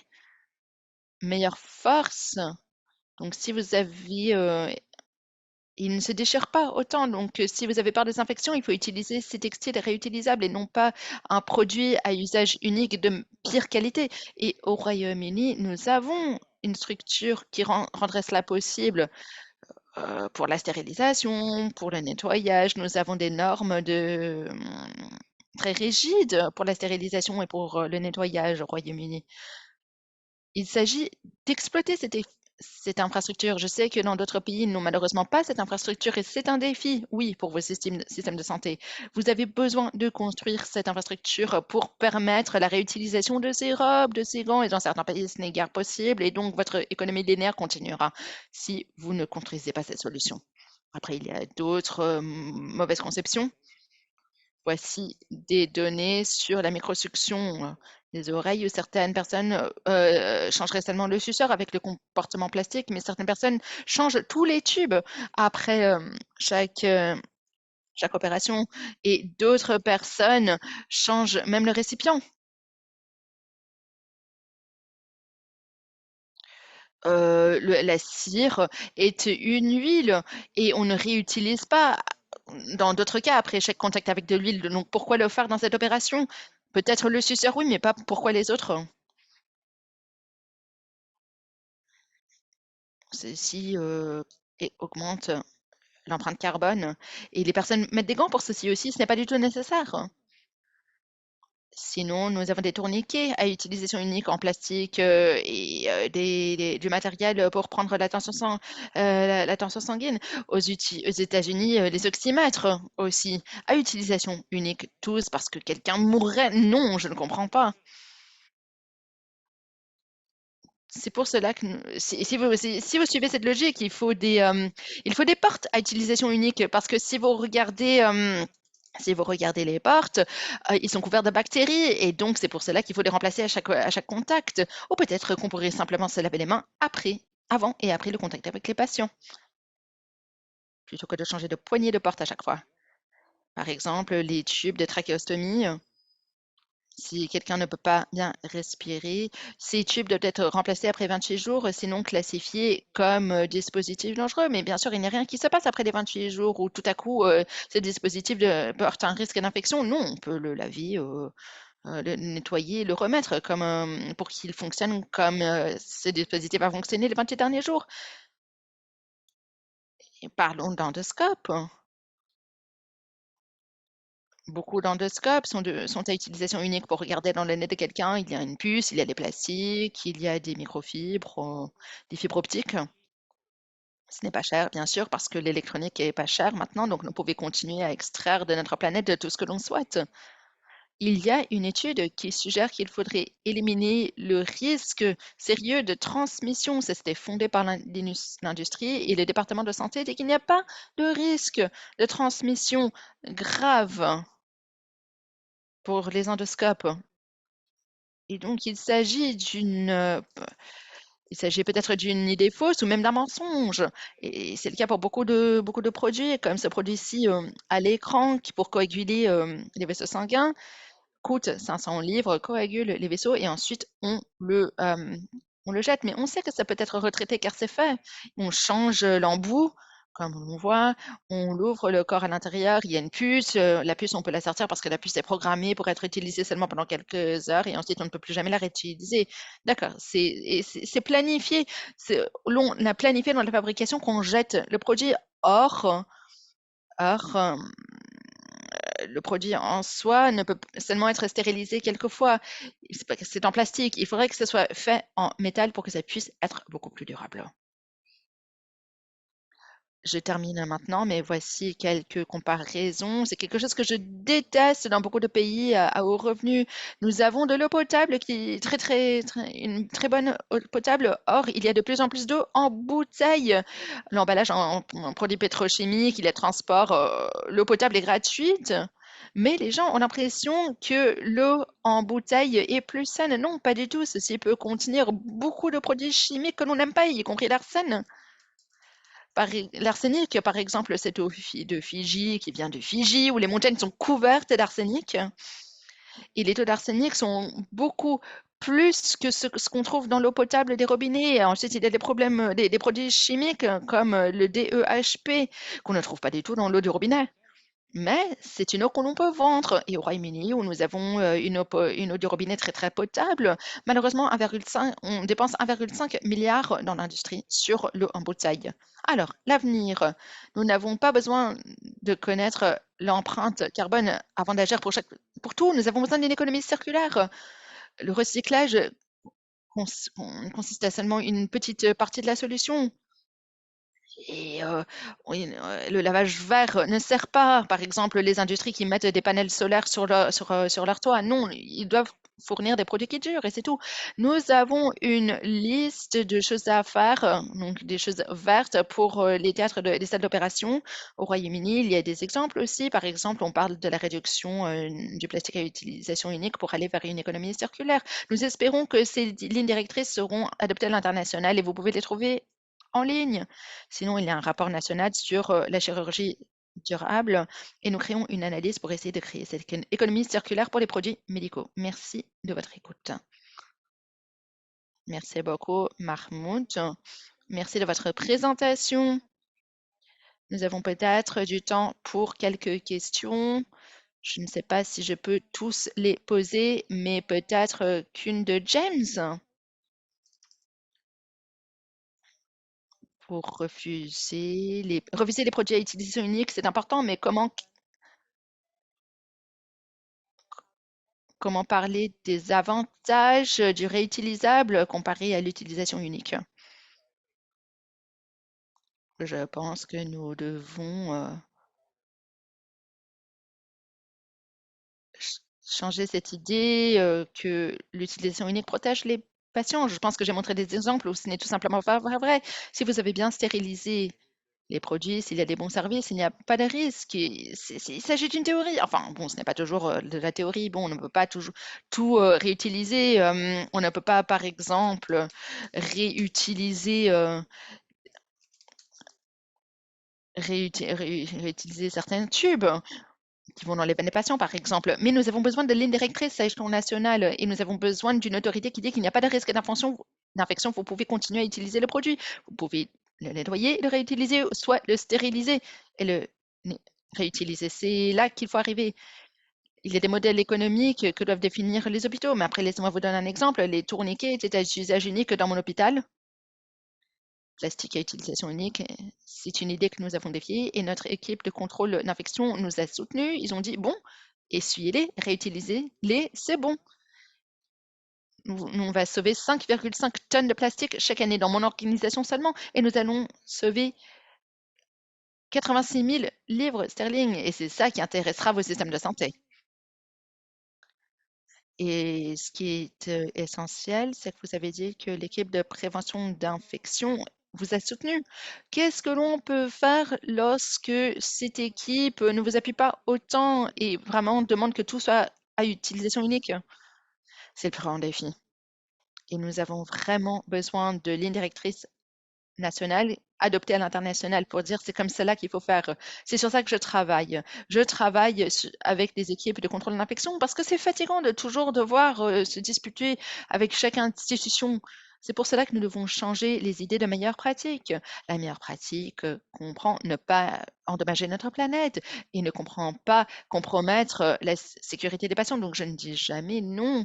meilleure force. Donc si vous avez, ils ne se déchirent pas autant. Donc si vous avez peur des infections, il faut utiliser ces textiles réutilisables et non pas un produit à usage unique de pire qualité. Et au Royaume-Uni, nous avons une structure qui rendrait cela possible. Pour la stérilisation, pour le nettoyage, nous avons des normes très rigides pour la stérilisation et pour le nettoyage au Royaume-Uni. Il s'agit d'exploiter cette infrastructure. Je sais que dans d'autres pays, ils n'ont malheureusement pas cette infrastructure et c'est un défi, oui, pour vos systèmes de santé. Vous avez besoin de construire cette infrastructure pour permettre la réutilisation de ces robes, de ces gants et dans certains pays, ce n'est guère possible et donc votre économie linéaire continuera si vous ne construisez pas cette solution. Après, il y a d'autres mauvaises conceptions. Voici des données sur la microsuction des oreilles où certaines personnes changeraient seulement le suceur avec le comportement plastique, mais certaines personnes changent tous les tubes après chaque, euh, chaque opération et d'autres personnes changent même le récipient. La cire est une huile et on ne réutilise pas dans d'autres cas après chaque contact avec de l'huile. Donc pourquoi le faire dans cette opération? Peut-être le suceur, oui, mais pas pourquoi les autres? Ceci augmente l'empreinte carbone et les personnes mettent des gants pour ceci aussi, ce n'est pas du tout nécessaire. Sinon, nous avons des tourniquets à utilisation unique en plastique et du matériel pour prendre la tension sanguine. Aux États-Unis, les oxymètres aussi à utilisation unique. Tous parce que quelqu'un mourrait. Non, je ne comprends pas. C'est pour cela que si vous suivez cette logique, il faut des portes à utilisation unique parce que si vous regardez les portes, ils sont couverts de bactéries et donc c'est pour cela qu'il faut les remplacer à chaque contact. Ou peut-être qu'on pourrait simplement se laver les mains avant et après le contact avec les patients, plutôt que de changer de poignée de porte à chaque fois. Par exemple, les tubes de trachéostomie. Si quelqu'un ne peut pas bien respirer, ces tubes doivent être remplacés après 28 jours, sinon classifiés comme dispositifs dangereux. Mais bien sûr, il n'y a rien qui se passe après les 28 jours où tout à coup, ce dispositif porte un risque d'infection. Non, on peut le laver, le nettoyer, le remettre pour qu'il fonctionne comme ce dispositif a fonctionné les 28 derniers jours. Et parlons d'endoscope. Beaucoup d'endoscopes sont à utilisation unique pour regarder dans le nez de quelqu'un. Il y a une puce, il y a des plastiques, il y a des microfibres, des fibres optiques. Ce n'est pas cher, bien sûr, parce que l'électronique est pas chère maintenant, donc nous pouvons continuer à extraire de notre planète de tout ce que l'on souhaite. Il y a une étude qui suggère qu'il faudrait éliminer le risque sérieux de transmission. Ça, c'était fondé par l'industrie et le département de santé dit qu'il n'y a pas de risque de transmission grave pour les endoscopes. Et donc, il s'agit peut-être d'une idée fausse ou même d'un mensonge. Et c'est le cas pour beaucoup de produits, comme ce produit-ci à l'écran qui, pour coaguler les vaisseaux sanguins, coûte 500 livres, coagule les vaisseaux et ensuite on le jette. Mais on sait que ça peut être retraité car c'est fait. On change l'embout, comme on voit, on l'ouvre le corps à l'intérieur, il y a une puce. La puce, on peut la sortir parce que la puce est programmée pour être utilisée seulement pendant quelques heures et ensuite on ne peut plus jamais la réutiliser. D'accord, c'est planifié. On a planifié dans la fabrication qu'on jette le produit hors le produit en soi ne peut seulement être stérilisé quelques fois. C'est en plastique. Il faudrait que ce soit fait en métal pour que ça puisse être beaucoup plus durable. Je termine maintenant, mais voici quelques comparaisons. C'est quelque chose que je déteste dans beaucoup de pays à haut revenu. Nous avons de l'eau potable qui est une très bonne eau potable. Or, il y a de plus en plus d'eau en bouteille. L'emballage en produits pétrochimiques, il y a transport, l'eau potable est gratuite. Mais les gens ont l'impression que l'eau en bouteille est plus saine. Non, pas du tout. Ceci peut contenir beaucoup de produits chimiques que l'on n'aime pas, y compris l'arsène. L'arsenic, par exemple, cette eau de Fidji qui vient de Fidji, où les montagnes sont couvertes d'arsenic, et les taux d'arsenic sont beaucoup plus que ce qu'on trouve dans l'eau potable des robinets. Et ensuite, il y a des problèmes, des produits chimiques comme le DEHP, qu'on ne trouve pas du tout dans l'eau du robinet. Mais c'est une eau que l'on peut vendre. Et au Royaume-Uni, où nous avons une eau du robinet très très potable, malheureusement, on dépense 1,5 milliard dans l'industrie sur l'eau en bouteille. Alors, l'avenir, nous n'avons pas besoin de connaître l'empreinte carbone avant d'agir pour tout. Nous avons besoin d'une économie circulaire. Le recyclage consiste à seulement une petite partie de la solution. Et oui, le lavage vert ne sert pas, par exemple, les industries qui mettent des panels solaires sur leur toit. Non, ils doivent fournir des produits qui durent et c'est tout. Nous avons une liste de choses à faire, donc des choses vertes pour les théâtres, les salles d'opération. Au Royaume-Uni, il y a des exemples aussi. Par exemple, on parle de la réduction du plastique à utilisation unique pour aller vers une économie circulaire. Nous espérons que ces lignes directrices seront adoptées à l'international et vous pouvez les trouver en ligne. Sinon, il y a un rapport national sur la chirurgie durable et nous créons une analyse pour essayer de créer cette économie circulaire pour les produits médicaux. Merci de votre écoute. Merci beaucoup, Mahmoud. Merci de votre présentation. Nous avons peut-être du temps pour quelques questions. Je ne sais pas si je peux tous les poser, mais peut-être qu'une de James pour refuser les produits à utilisation unique, c'est important, mais comment parler des avantages du réutilisable comparé à l'utilisation unique? Je pense que nous devons changer cette idée que l'utilisation unique protège les patients. Je pense que j'ai montré des exemples où ce n'est tout simplement pas vrai. Si vous avez bien stérilisé les produits, s'il y a des bons services, il n'y a pas de risque. Il s'agit d'une théorie. Enfin, bon, ce n'est pas toujours de la théorie. Bon, on ne peut pas toujours tout réutiliser. On ne peut pas, par exemple, réutiliser, réutiliser certains tubes qui vont dans les veines des patients, par exemple. Mais nous avons besoin de lignes directrices à échelon national et nous avons besoin d'une autorité qui dit qu'il n'y a pas de risque d'infection. Vous pouvez continuer à utiliser le produit. Vous pouvez le nettoyer, le réutiliser, soit le stériliser et le réutiliser. C'est là qu'il faut arriver. Il y a des modèles économiques que doivent définir les hôpitaux. Mais après, laissez-moi vous donner un exemple. Les tourniquets étaient à usage unique dans mon hôpital. Plastique à utilisation unique, c'est une idée que nous avons défiée et notre équipe de contrôle d'infection nous a soutenus. Ils ont dit, bon, essuyez-les, réutilisez-les, c'est bon. On va sauver 5,5 tonnes de plastique chaque année dans mon organisation seulement et nous allons sauver 86 000 livres sterling et c'est ça qui intéressera vos systèmes de santé. Et ce qui est essentiel, c'est que vous avez dit que l'équipe de prévention d'infection vous a soutenu. Qu'est-ce que l'on peut faire lorsque cette équipe ne vous appuie pas autant et vraiment demande que tout soit à utilisation unique? C'est le plus grand défi. Et nous avons vraiment besoin de lignes directrices nationale adoptée à l'international pour dire c'est comme cela qu'il faut faire. C'est sur ça que je travaille. Je travaille avec des équipes de contrôle d'infection parce que c'est fatigant de toujours devoir se disputer avec chaque institution. C'est pour cela que nous devons changer les idées de meilleures pratiques. La meilleure pratique comprend ne pas endommager notre planète et ne comprend pas compromettre la sécurité des patients. Donc je ne dis jamais non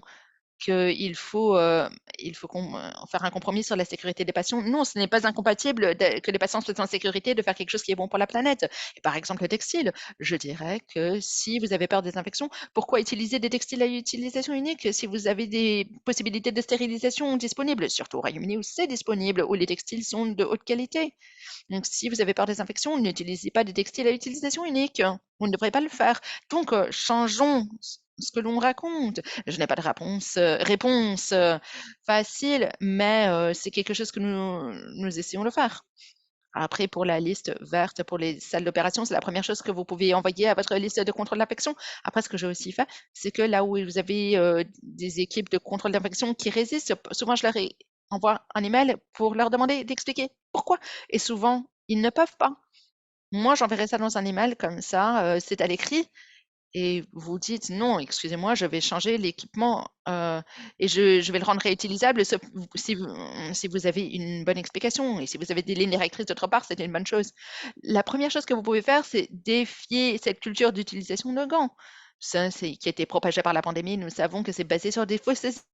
il faut faire un compromis sur la sécurité des patients. Non, ce n'est pas incompatible que les patients soient en sécurité de faire quelque chose qui est bon pour la planète. Et par exemple, le textile, je dirais que si vous avez peur des infections, pourquoi utiliser des textiles à utilisation unique si vous avez des possibilités de stérilisation disponibles, surtout au Royaume-Uni où c'est disponible, où les textiles sont de haute qualité. Donc, si vous avez peur des infections, n'utilisez pas des textiles à utilisation unique. Vous ne devrez pas le faire. Donc, changeons ce que l'on raconte. Je n'ai pas de réponse facile, mais c'est quelque chose que nous essayons de faire. Après, pour la liste verte pour les salles d'opération, c'est la première chose que vous pouvez envoyer à votre liste de contrôle d'infection. Après, ce que j'ai aussi fait, c'est que là où vous avez des équipes de contrôle d'infection qui résistent, souvent je leur envoie un email pour leur demander d'expliquer pourquoi. Et souvent, ils ne peuvent pas. Moi, j'enverrai ça dans un email comme ça, c'est à l'écrit et vous dites: «Non, excusez-moi, je vais changer l'équipement, et je vais le rendre réutilisable sauf si vous avez une bonne explication et si vous avez des lignes directrices d'autre part, c'est une bonne chose». La première chose que vous pouvez faire, c'est défier cette culture d'utilisation de gants. Ça, c'est qui a été propagée par la pandémie. Nous savons que c'est basé sur des fausses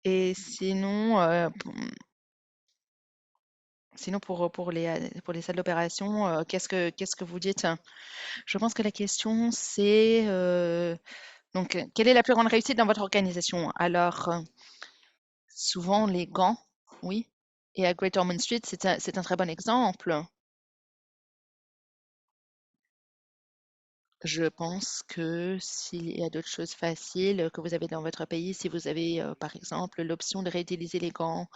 et sinon, Sinon, pour les salles d'opération, qu'est-ce que vous dites? Je pense que la question, c'est donc, quelle est la plus grande réussite dans votre organisation? Alors, souvent, les gants, oui. Et à Great Ormond Street, c'est un très bon exemple. Je pense que s'il y a d'autres choses faciles que vous avez dans votre pays, si vous avez, par exemple, l'option de réutiliser les gants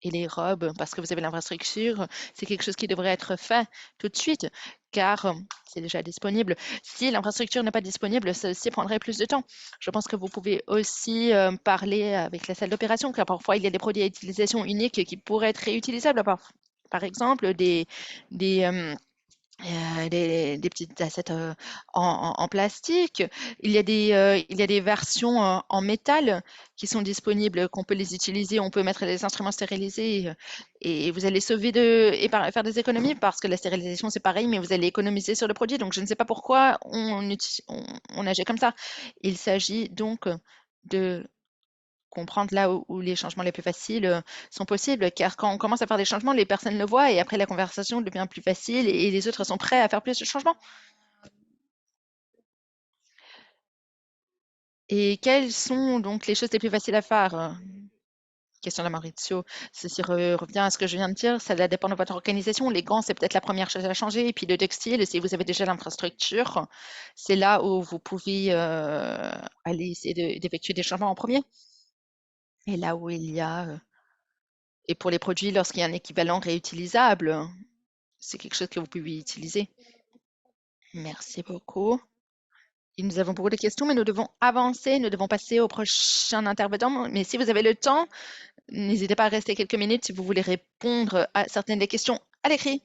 et les robes parce que vous avez l'infrastructure, c'est quelque chose qui devrait être fait tout de suite car c'est déjà disponible. Si l'infrastructure n'est pas disponible, ceci prendrait plus de temps. Je pense que vous pouvez aussi parler avec la salle d'opération car parfois il y a des produits à utilisation unique qui pourraient être réutilisables. Par exemple, des petites assiettes en plastique. Il y a des versions en métal qui sont disponibles, qu'on peut les utiliser. On peut mettre des instruments stérilisés et vous allez sauver faire des économies parce que la stérilisation, c'est pareil, mais vous allez économiser sur le produit. Donc, je ne sais pas pourquoi on agit comme ça. Il s'agit donc de comprendre là où les changements les plus faciles sont possibles, car quand on commence à faire des changements, les personnes le voient et après la conversation devient plus facile et les autres sont prêts à faire plus de changements. Et quelles sont donc les choses les plus faciles à faire? Question de Maurizio. Ceci revient à ce que je viens de dire, ça va dépendre de votre organisation. Les gants, c'est peut-être la première chose à changer. Et puis le textile, si vous avez déjà l'infrastructure, c'est là où vous pouvez aller essayer d'effectuer des changements en premier. Et là où il y a, et pour les produits, lorsqu'il y a un équivalent réutilisable, c'est quelque chose que vous pouvez utiliser. Merci beaucoup. Et nous avons beaucoup de questions, mais nous devons avancer. Nous devons passer au prochain intervenant. Mais si vous avez le temps, n'hésitez pas à rester quelques minutes si vous voulez répondre à certaines des questions à l'écrit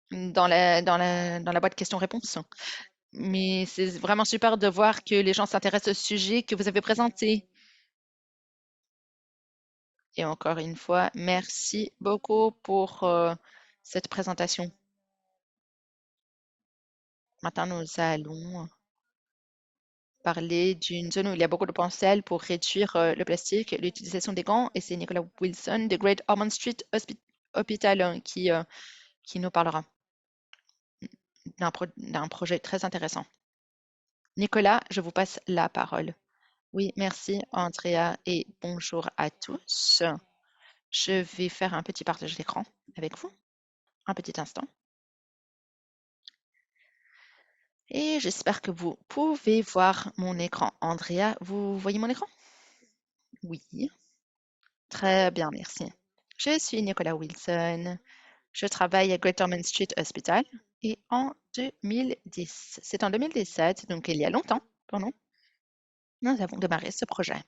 dans la boîte questions-réponses. Mais c'est vraiment super de voir que les gens s'intéressent au sujet que vous avez présenté. Et encore une fois, merci beaucoup pour cette présentation. Maintenant, nous allons parler d'une zone où il y a beaucoup de potentiel pour réduire le plastique, l'utilisation des gants, et c'est Nicolas Wilson de Great Ormond Street Hospital qui nous parlera d'un projet très intéressant. Nicolas, je vous passe la parole. Oui, merci Andrea et bonjour à tous. Je vais faire un petit partage d'écran avec vous, un petit instant. Et j'espère que vous pouvez voir mon écran. Andrea, vous voyez mon écran? Oui, très bien, merci. Je suis Nicolas Wilson. Je travaille à Great Ormond Street Hospital et en 2010, c'est en 2017, donc il y a longtemps pour nous, nous avons démarré ce projet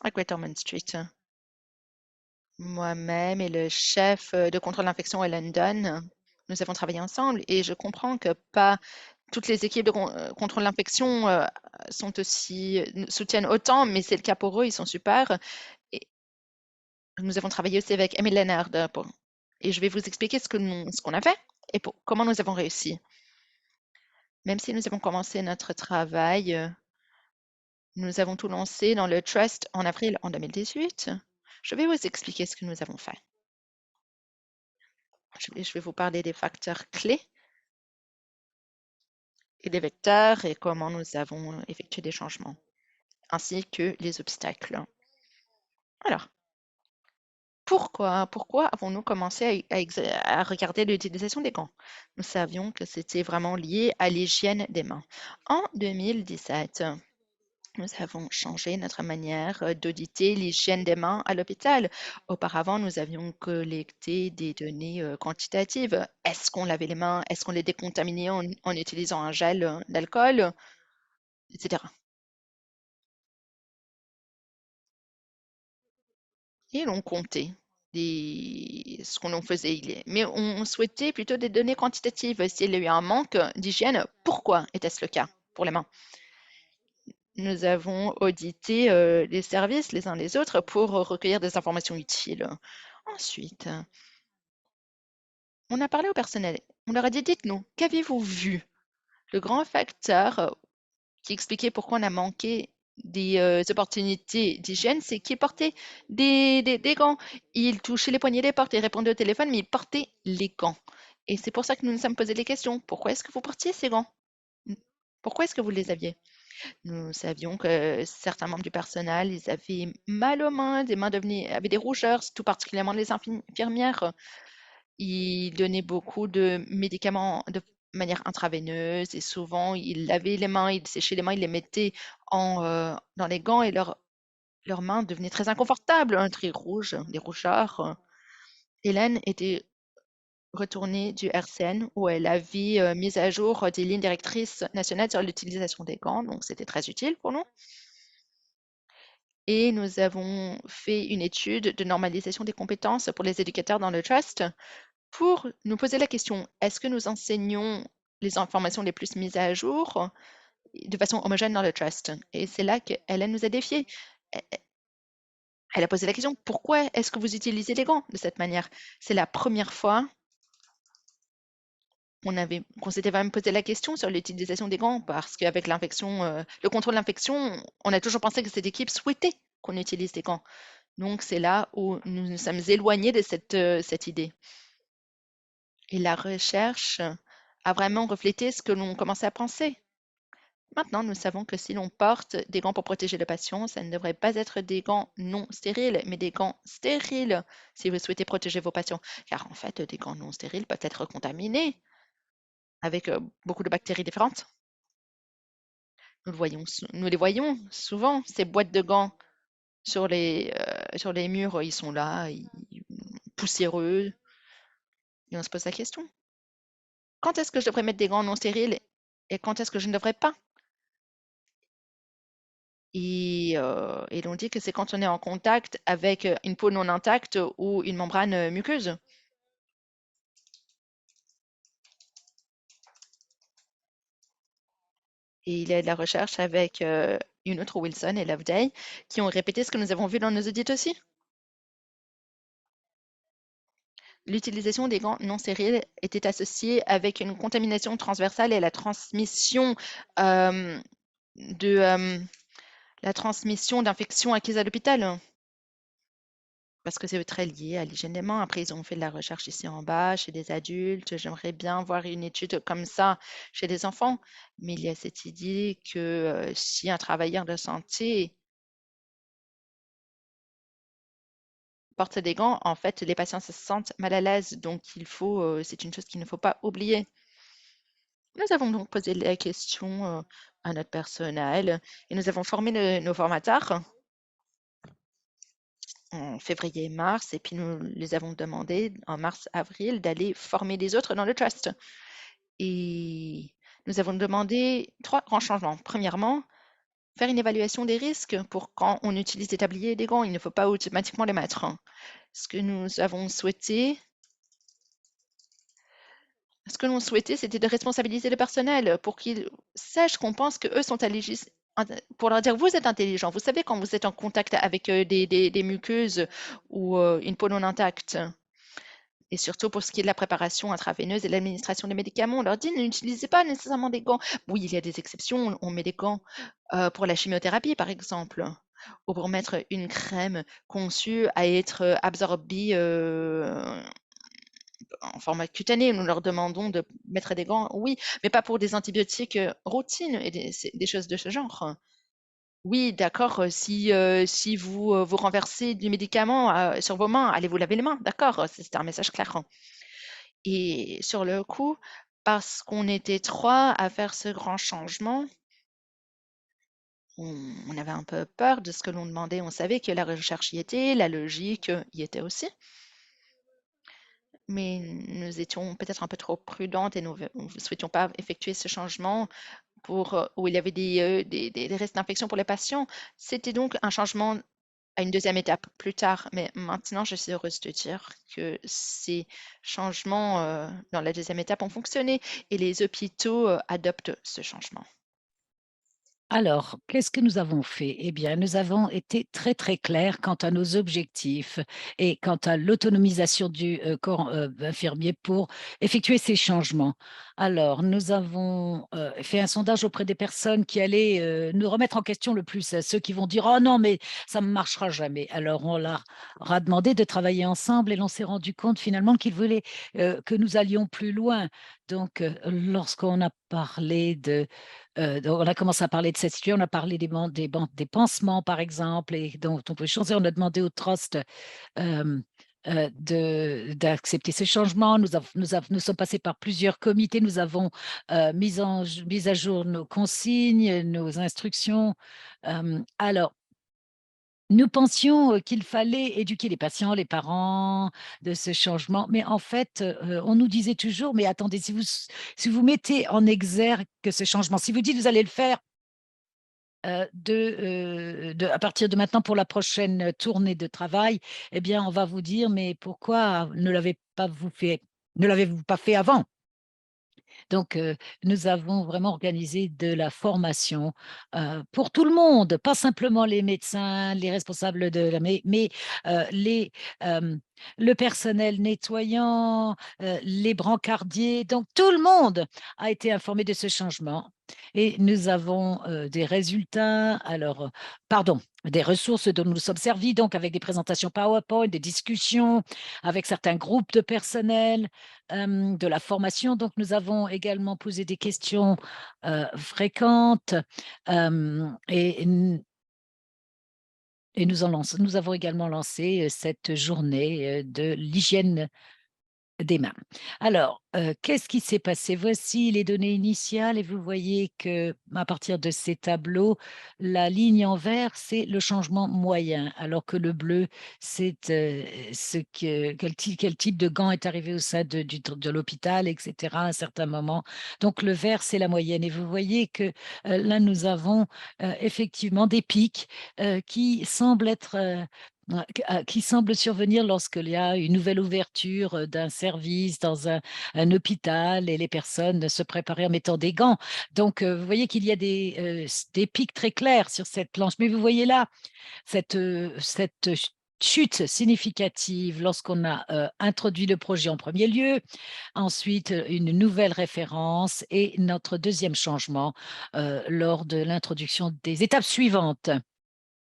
à Great Ormond Street. Moi-même et le chef de contrôle d'infection à London, nous avons travaillé ensemble et je comprends que pas toutes les équipes de contrôle d'infection soutiennent autant, mais c'est le cas pour eux, ils sont super. Et nous avons travaillé aussi avec Emile Leonard et je vais vous expliquer ce qu'on a fait et comment nous avons réussi. Même si nous avons commencé notre travail, nous avons tout lancé dans le Trust en avril en 2018. Je vais vous expliquer ce que nous avons fait. Je vais vous parler des facteurs clés et des vecteurs et comment nous avons effectué des changements, ainsi que les obstacles. Alors, pourquoi avons-nous commencé à regarder l'utilisation des gants? Nous savions que c'était vraiment lié à l'hygiène des mains. En 2017, nous avons changé notre manière d'auditer l'hygiène des mains à l'hôpital. Auparavant, nous avions collecté des données quantitatives. Est-ce qu'on lavait les mains? Est-ce qu'on les décontaminait en utilisant un gel d'alcool, etc. Et l'on comptait ce qu'on en faisait. Mais on souhaitait plutôt des données quantitatives. S'il y a eu un manque d'hygiène, pourquoi était-ce le cas pour les mains? Nous avons audité les services les uns les autres pour recueillir des informations utiles. Ensuite, on a parlé au personnel. On leur a dit, dites-nous, qu'avez-vous vu? Le grand facteur qui expliquait pourquoi on a manqué des opportunités d'hygiène, c'est qu'ils portaient des gants. Ils touchaient les poignées des portes, ils répondaient au téléphone, mais ils portaient les gants. Et c'est pour ça que nous nous sommes posé des questions. Pourquoi est-ce que vous portiez ces gants? Pourquoi est-ce que vous les aviez? Nous savions que certains membres du personnel, ils avaient mal aux mains, des mains avaient des rougeurs, tout particulièrement les infirmières. Ils donnaient beaucoup de médicaments de manière intraveineuse et souvent ils lavaient les mains, ils séchaient les mains, ils les mettaient dans les gants et leurs mains devenaient très inconfortables, un trait rouge, des rougeurs. Hélène était retournée du RCN où elle avait mis à jour des lignes directrices nationales sur l'utilisation des gants, donc c'était très utile pour nous. Et nous avons fait une étude de normalisation des compétences pour les éducateurs dans le trust pour nous poser la question, est-ce que nous enseignons les informations les plus mises à jour de façon homogène dans le trust? Et c'est là qu'Hélène nous a défiés. E- Elle a posé la question, pourquoi est-ce que vous utilisez les gants de cette manière? C'est la première fois qu'on s'était même posé la question sur l'utilisation des gants parce qu'avec l'infection, le contrôle de l'infection, on a toujours pensé que cette équipe souhaitait qu'on utilise des gants. Donc c'est là où nous nous sommes éloignés de cette idée. Et la recherche a vraiment reflété ce que l'on commençait à penser. Maintenant, nous savons que si l'on porte des gants pour protéger le patient, ça ne devrait pas être des gants non stériles, mais des gants stériles si vous souhaitez protéger vos patients. Car en fait, des gants non stériles peuvent être contaminés avec beaucoup de bactéries différentes. Nous les voyons souvent, ces boîtes de gants sur les murs, ils sont là, poussiéreux, et on se pose la question. Quand est-ce que je devrais mettre des gants non stériles et quand est-ce que je ne devrais pas? Et l'on dit que c'est quand on est en contact avec une peau non intacte ou une membrane muqueuse. Et il y a de la recherche avec une autre Wilson et Loveday qui ont répété ce que nous avons vu dans nos audits aussi. L'utilisation des gants non stériles était associée avec une contamination transversale et la transmission euh, de la transmission d'infections acquises à l'hôpital. Parce que c'est très lié à l'hygiène des mains. Après, ils ont fait de la recherche ici en bas, chez des adultes. J'aimerais bien voir une étude comme ça chez des enfants. Mais il y a cette idée que si un travailleur de santé porte des gants, en fait, les patients se sentent mal à l'aise. Donc, c'est une chose qu'il ne faut pas oublier. Nous avons donc posé la question à notre personnel et nous avons formé nos formateurs en février et mars, et puis nous les avons demandé en mars-avril d'aller former les autres dans le trust. Et nous avons demandé trois grands changements. Premièrement, faire une évaluation des risques pour quand on utilise des tabliers et des gants. Il ne faut pas automatiquement les mettre. Ce que nous avons souhaité, ce que l'on souhaitait, c'était de responsabiliser le personnel pour qu'ils sachent qu'on pense qu'eux sont pour leur dire, vous êtes intelligents, vous savez quand vous êtes en contact avec des muqueuses ou une peau non intacte. Et surtout pour ce qui est de la préparation intraveineuse et l'administration des médicaments, on leur dit n'utilisez pas nécessairement des gants. Oui, il y a des exceptions, on met des gants pour la chimiothérapie, par exemple, ou pour mettre une crème conçue à être absorbée en format cutané. Nous leur demandons de mettre des gants, oui, mais pas pour des antibiotiques routines et des choses de ce genre. Oui, d'accord, si vous vous renversez du médicament sur vos mains, allez vous laver les mains, d'accord, c'est un message clair. Et sur le coup, parce qu'on était 3 à faire ce grand changement, on avait un peu peur de ce que l'on demandait. On savait que la recherche y était, la logique y était aussi, mais nous étions peut-être un peu trop prudentes et nous ne souhaitions pas effectuer ce changement où il y avait des risques d'infection pour les patients. C'était donc un changement à une deuxième étape plus tard, mais maintenant, je suis heureuse de dire que ces changements dans la deuxième étape ont fonctionné et les hôpitaux adoptent ce changement. Alors, qu'est-ce que nous avons fait? Eh bien, nous avons été très, très clairs quant à nos objectifs et quant à l'autonomisation du corps infirmier pour effectuer ces changements. Alors, nous avons fait un sondage auprès des personnes qui allaient nous remettre en question le plus, ceux qui vont dire: «Oh non, mais ça ne marchera jamais». Alors, on leur a demandé de travailler ensemble et l'on s'est rendu compte finalement qu'ils voulaient que nous allions plus loin. Donc, lorsqu'on a parlé donc on a commencé à parler de cette situation, on a parlé des pansements, par exemple, et dont on peut changer. On a demandé au trust hem, d'accepter ces changements. Nous sommes passés par plusieurs comités. Nous avons mis à jour nos consignes, nos instructions. Alors, nous pensions qu'il fallait éduquer les patients, les parents de ce changement, mais en fait, on nous disait toujours: «Mais attendez, si vous mettez en exergue que ce changement, si vous dites: "Vous allez le faire"». À partir de maintenant pour la prochaine tournée de travail, eh bien, on va vous dire: «Mais pourquoi ne l'avez-vous pas fait avant?» Donc, nous avons vraiment organisé de la formation, pour tout le monde, pas simplement les médecins, les responsables de la mais hem, le personnel nettoyant, les brancardiers, donc tout le monde a été informé de ce changement et nous avons, des résultats pardon, des ressources dont nous nous sommes servis, donc avec des présentations PowerPoint, des discussions avec certains groupes de personnel, de la formation. Donc, nous avons également posé des questions fréquentes et nous avons également lancé cette journée de l'hygiène des mains. Alors, qu'est-ce qui s'est passé? Voici les données initiales et vous voyez que à partir de ces tableaux, la ligne en vert, c'est le changement moyen, alors que le bleu, c'est, ce que quel type de gant est arrivé au sein de l'hôpital et cetera à un certain moment. Donc le vert, c'est la moyenne et vous voyez que, là, nous avons, effectivement des pics, qui semblent être, qui semble survenir lorsqu'il y a une nouvelle ouverture, d'un service dans un hôpital et les personnes se préparaient en mettant des gants. Donc, vous voyez qu'il y a des pics très clairs sur cette planche. Mais vous voyez là, cette chute significative lorsqu'on a, introduit le projet en premier lieu, ensuite, une nouvelle référence et notre deuxième changement, lors de l'introduction des étapes suivantes.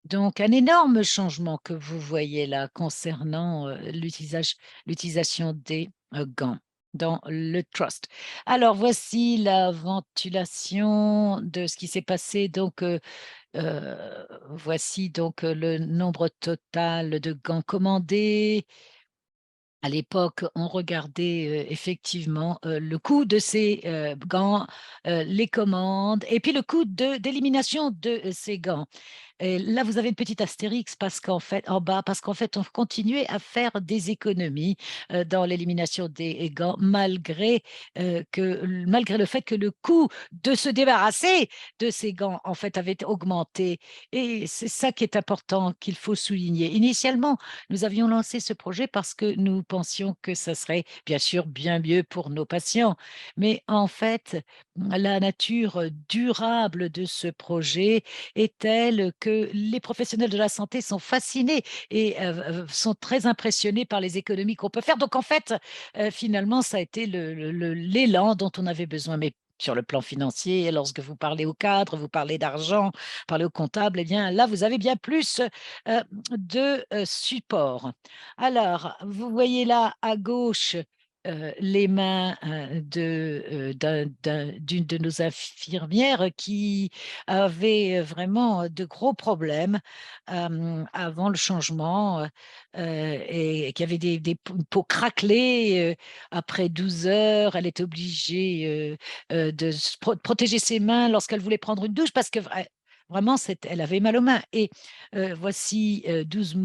Donc un énorme changement que vous voyez là concernant, l'utilisation des, gants dans le trust. Alors voici la ventilation de ce qui s'est passé donc, voici donc, le nombre total de gants commandés. À l'époque, on regardait, effectivement, le coût de ces, gants, les commandes et puis le coût d'élimination de ces gants. Et là, vous avez une petite astérix parce qu'en fait en bas, parce qu'en fait, on continuait à faire des économies, dans l'élimination des gants malgré le fait que le coût de se débarrasser de ces gants, en fait, avait augmenté et c'est ça qui est important, qu'il faut souligner. Initialement, nous avions lancé ce projet parce que nous pensions que ça serait bien sûr bien mieux pour nos patients. Mais en fait, la nature durable de ce projet est telle que les professionnels de la santé sont fascinés et sont très impressionnés par les économies qu'on peut faire. Donc en fait, finalement, ça a été l'élan dont on avait besoin. Mais sur le plan financier, lorsque vous parlez au cadre, vous parlez d'argent, parlez au comptable, eh bien là, vous avez bien plus, de, support. Alors, vous voyez là à gauche, les mains, d'une de nos infirmières qui avait, vraiment, de gros problèmes, avant le changement, et qui avait une peau craquelée, après 12 heures. Elle était obligée, de protéger ses mains lorsqu'elle voulait prendre une douche parce que vraiment elle avait mal aux mains et voici, 12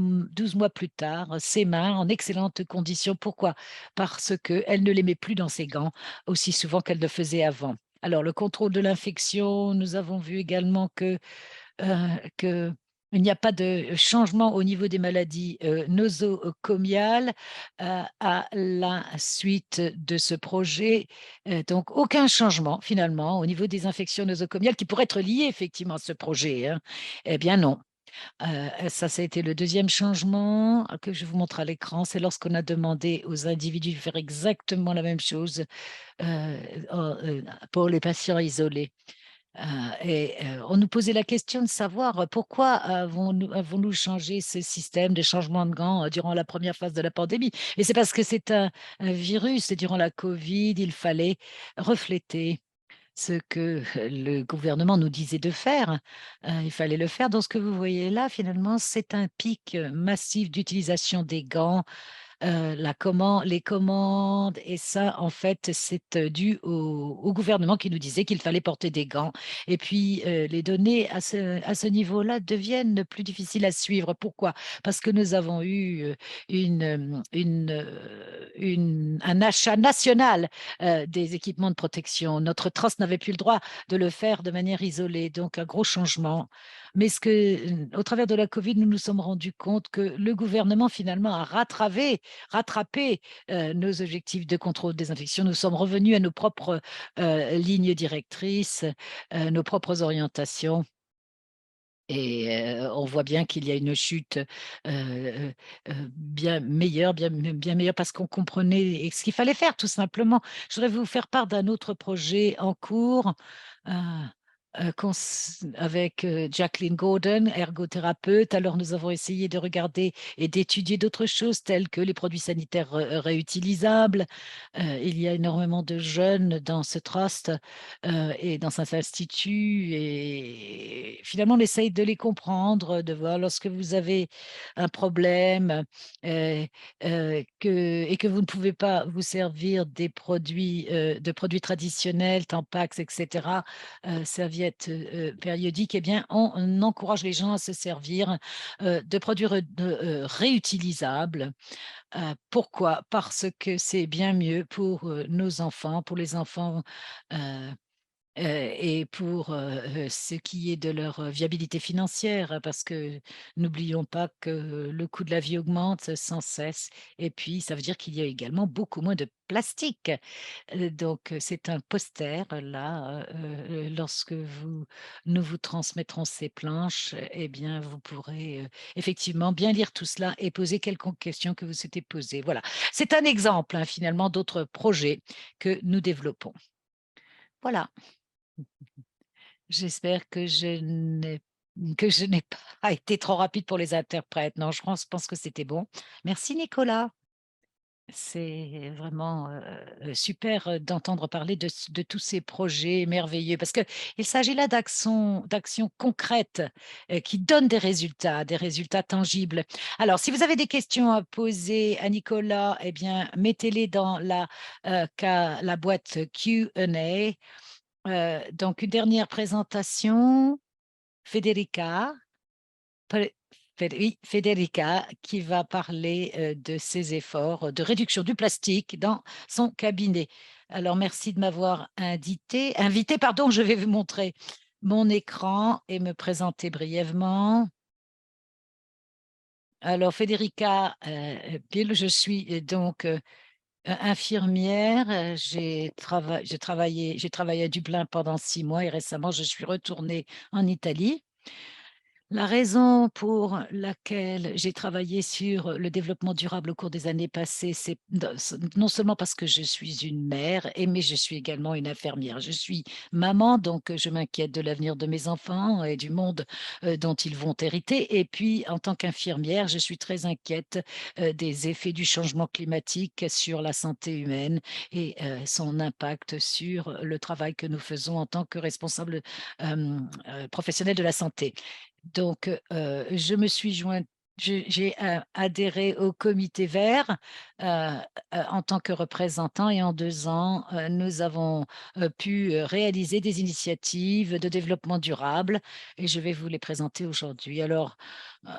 mois plus tard, ses mains en excellentes conditions. Pourquoi? Parce qu'elle ne les met plus dans ses gants aussi souvent qu'elle le faisait avant. Alors le contrôle de l'infection, nous avons vu également que Il n'y a pas de changement au niveau des maladies nosocomiales à la suite de ce projet. Donc, aucun changement finalement au niveau des infections nosocomiales qui pourraient être liées effectivement à ce projet, hein. Eh bien non. Ça a été le deuxième changement que je vous montre à l'écran. C'est lorsqu'on a demandé aux individus de faire exactement la même chose euh, pour les patients isolés. On nous posait la question de savoir pourquoi avons-nous changé ce système de changement de gants durant la première phase de la pandémie. Et c'est parce que c'est un virus et durant la Covid, il fallait refléter ce que le gouvernement nous disait de faire. Il fallait le faire. Donc, ce que vous voyez là, finalement, c'est un pic massif d'utilisation des gants les commandes et ça, en fait, c'est dû au gouvernement qui nous disait qu'il fallait porter des gants. Et puis, les données à ce niveau-là deviennent plus difficiles à suivre. Pourquoi? Parce que nous avons eu un achat national des équipements de protection. Notre trust n'avait plus le droit de le faire de manière isolée, donc un gros changement. Mais au travers de la COVID, nous nous sommes rendus compte que le gouvernement finalement a rattrapé nos objectifs de contrôle des infections. Nous sommes revenus à nos propres lignes directrices, nos propres orientations. Et on voit bien qu'il y a une chute bien meilleure parce qu'on comprenait ce qu'il fallait faire, tout simplement. Je voudrais vous faire part d'un autre projet en cours. euh, avec Jacqueline Gordon, ergothérapeute. Alors, nous avons essayé de regarder et d'étudier d'autres choses telles que les produits sanitaires réutilisables. Il y a énormément de jeunes dans ce trust et dans cet institut. Et finalement, on essaye de les comprendre, de voir lorsque vous avez un problème euh, et que vous ne pouvez pas vous servir de produits traditionnels, Tampax, etc., serviettes périodiques, eh bien, on encourage les gens à se servir de produits réutilisables. Pourquoi? Parce que c'est bien mieux pour nos enfants, pour les enfants et pour ce qui est de leur viabilité financière, parce que n'oublions pas que le coût de la vie augmente sans cesse. Et puis, ça veut dire qu'il y a également beaucoup moins de plastique. Donc, c'est un poster là. Lorsque nous vous transmettrons ces planches, eh bien, vous pourrez effectivement bien lire tout cela et poser quelconque question que vous souhaitez poser. Voilà. C'est un exemple, hein, finalement, d'autres projets que nous développons. Voilà. J'espère que je n'ai pas été trop rapide pour les interprètes. Non, pense que c'était bon. Merci Nicolas. C'est vraiment super d'entendre parler de tous ces projets merveilleux parce qu'il s'agit là d'actions concrètes qui donnent des résultats tangibles. Alors, si vous avez des questions à poser à Nicolas, eh bien, mettez-les dans la boîte Q&A. Donc, une dernière présentation, Federica, Pre- oui, Federica, qui va parler de ses efforts de réduction du plastique dans son cabinet. Alors, merci de m'avoir invité, pardon, je vais vous montrer mon écran et me présenter brièvement. Alors, Federica Pil, je suis donc infirmière. J'ai travaillé à Dublin pendant 6 mois et récemment, je suis retournée en Italie. La raison pour laquelle j'ai travaillé sur le développement durable au cours des années passées, c'est non seulement parce que je suis une mère, mais je suis également une infirmière. Je suis maman, donc je m'inquiète de l'avenir de mes enfants et du monde dont ils vont hériter. Et puis, en tant qu'infirmière, je suis très inquiète des effets du changement climatique sur la santé humaine et son impact sur le travail que nous faisons en tant que responsables professionnels de la santé. Donc, je me suis jointe, j'ai adhéré au comité vert en tant que représentant et en 2 ans, nous avons pu réaliser des initiatives de développement durable et je vais vous les présenter aujourd'hui. Alors, euh,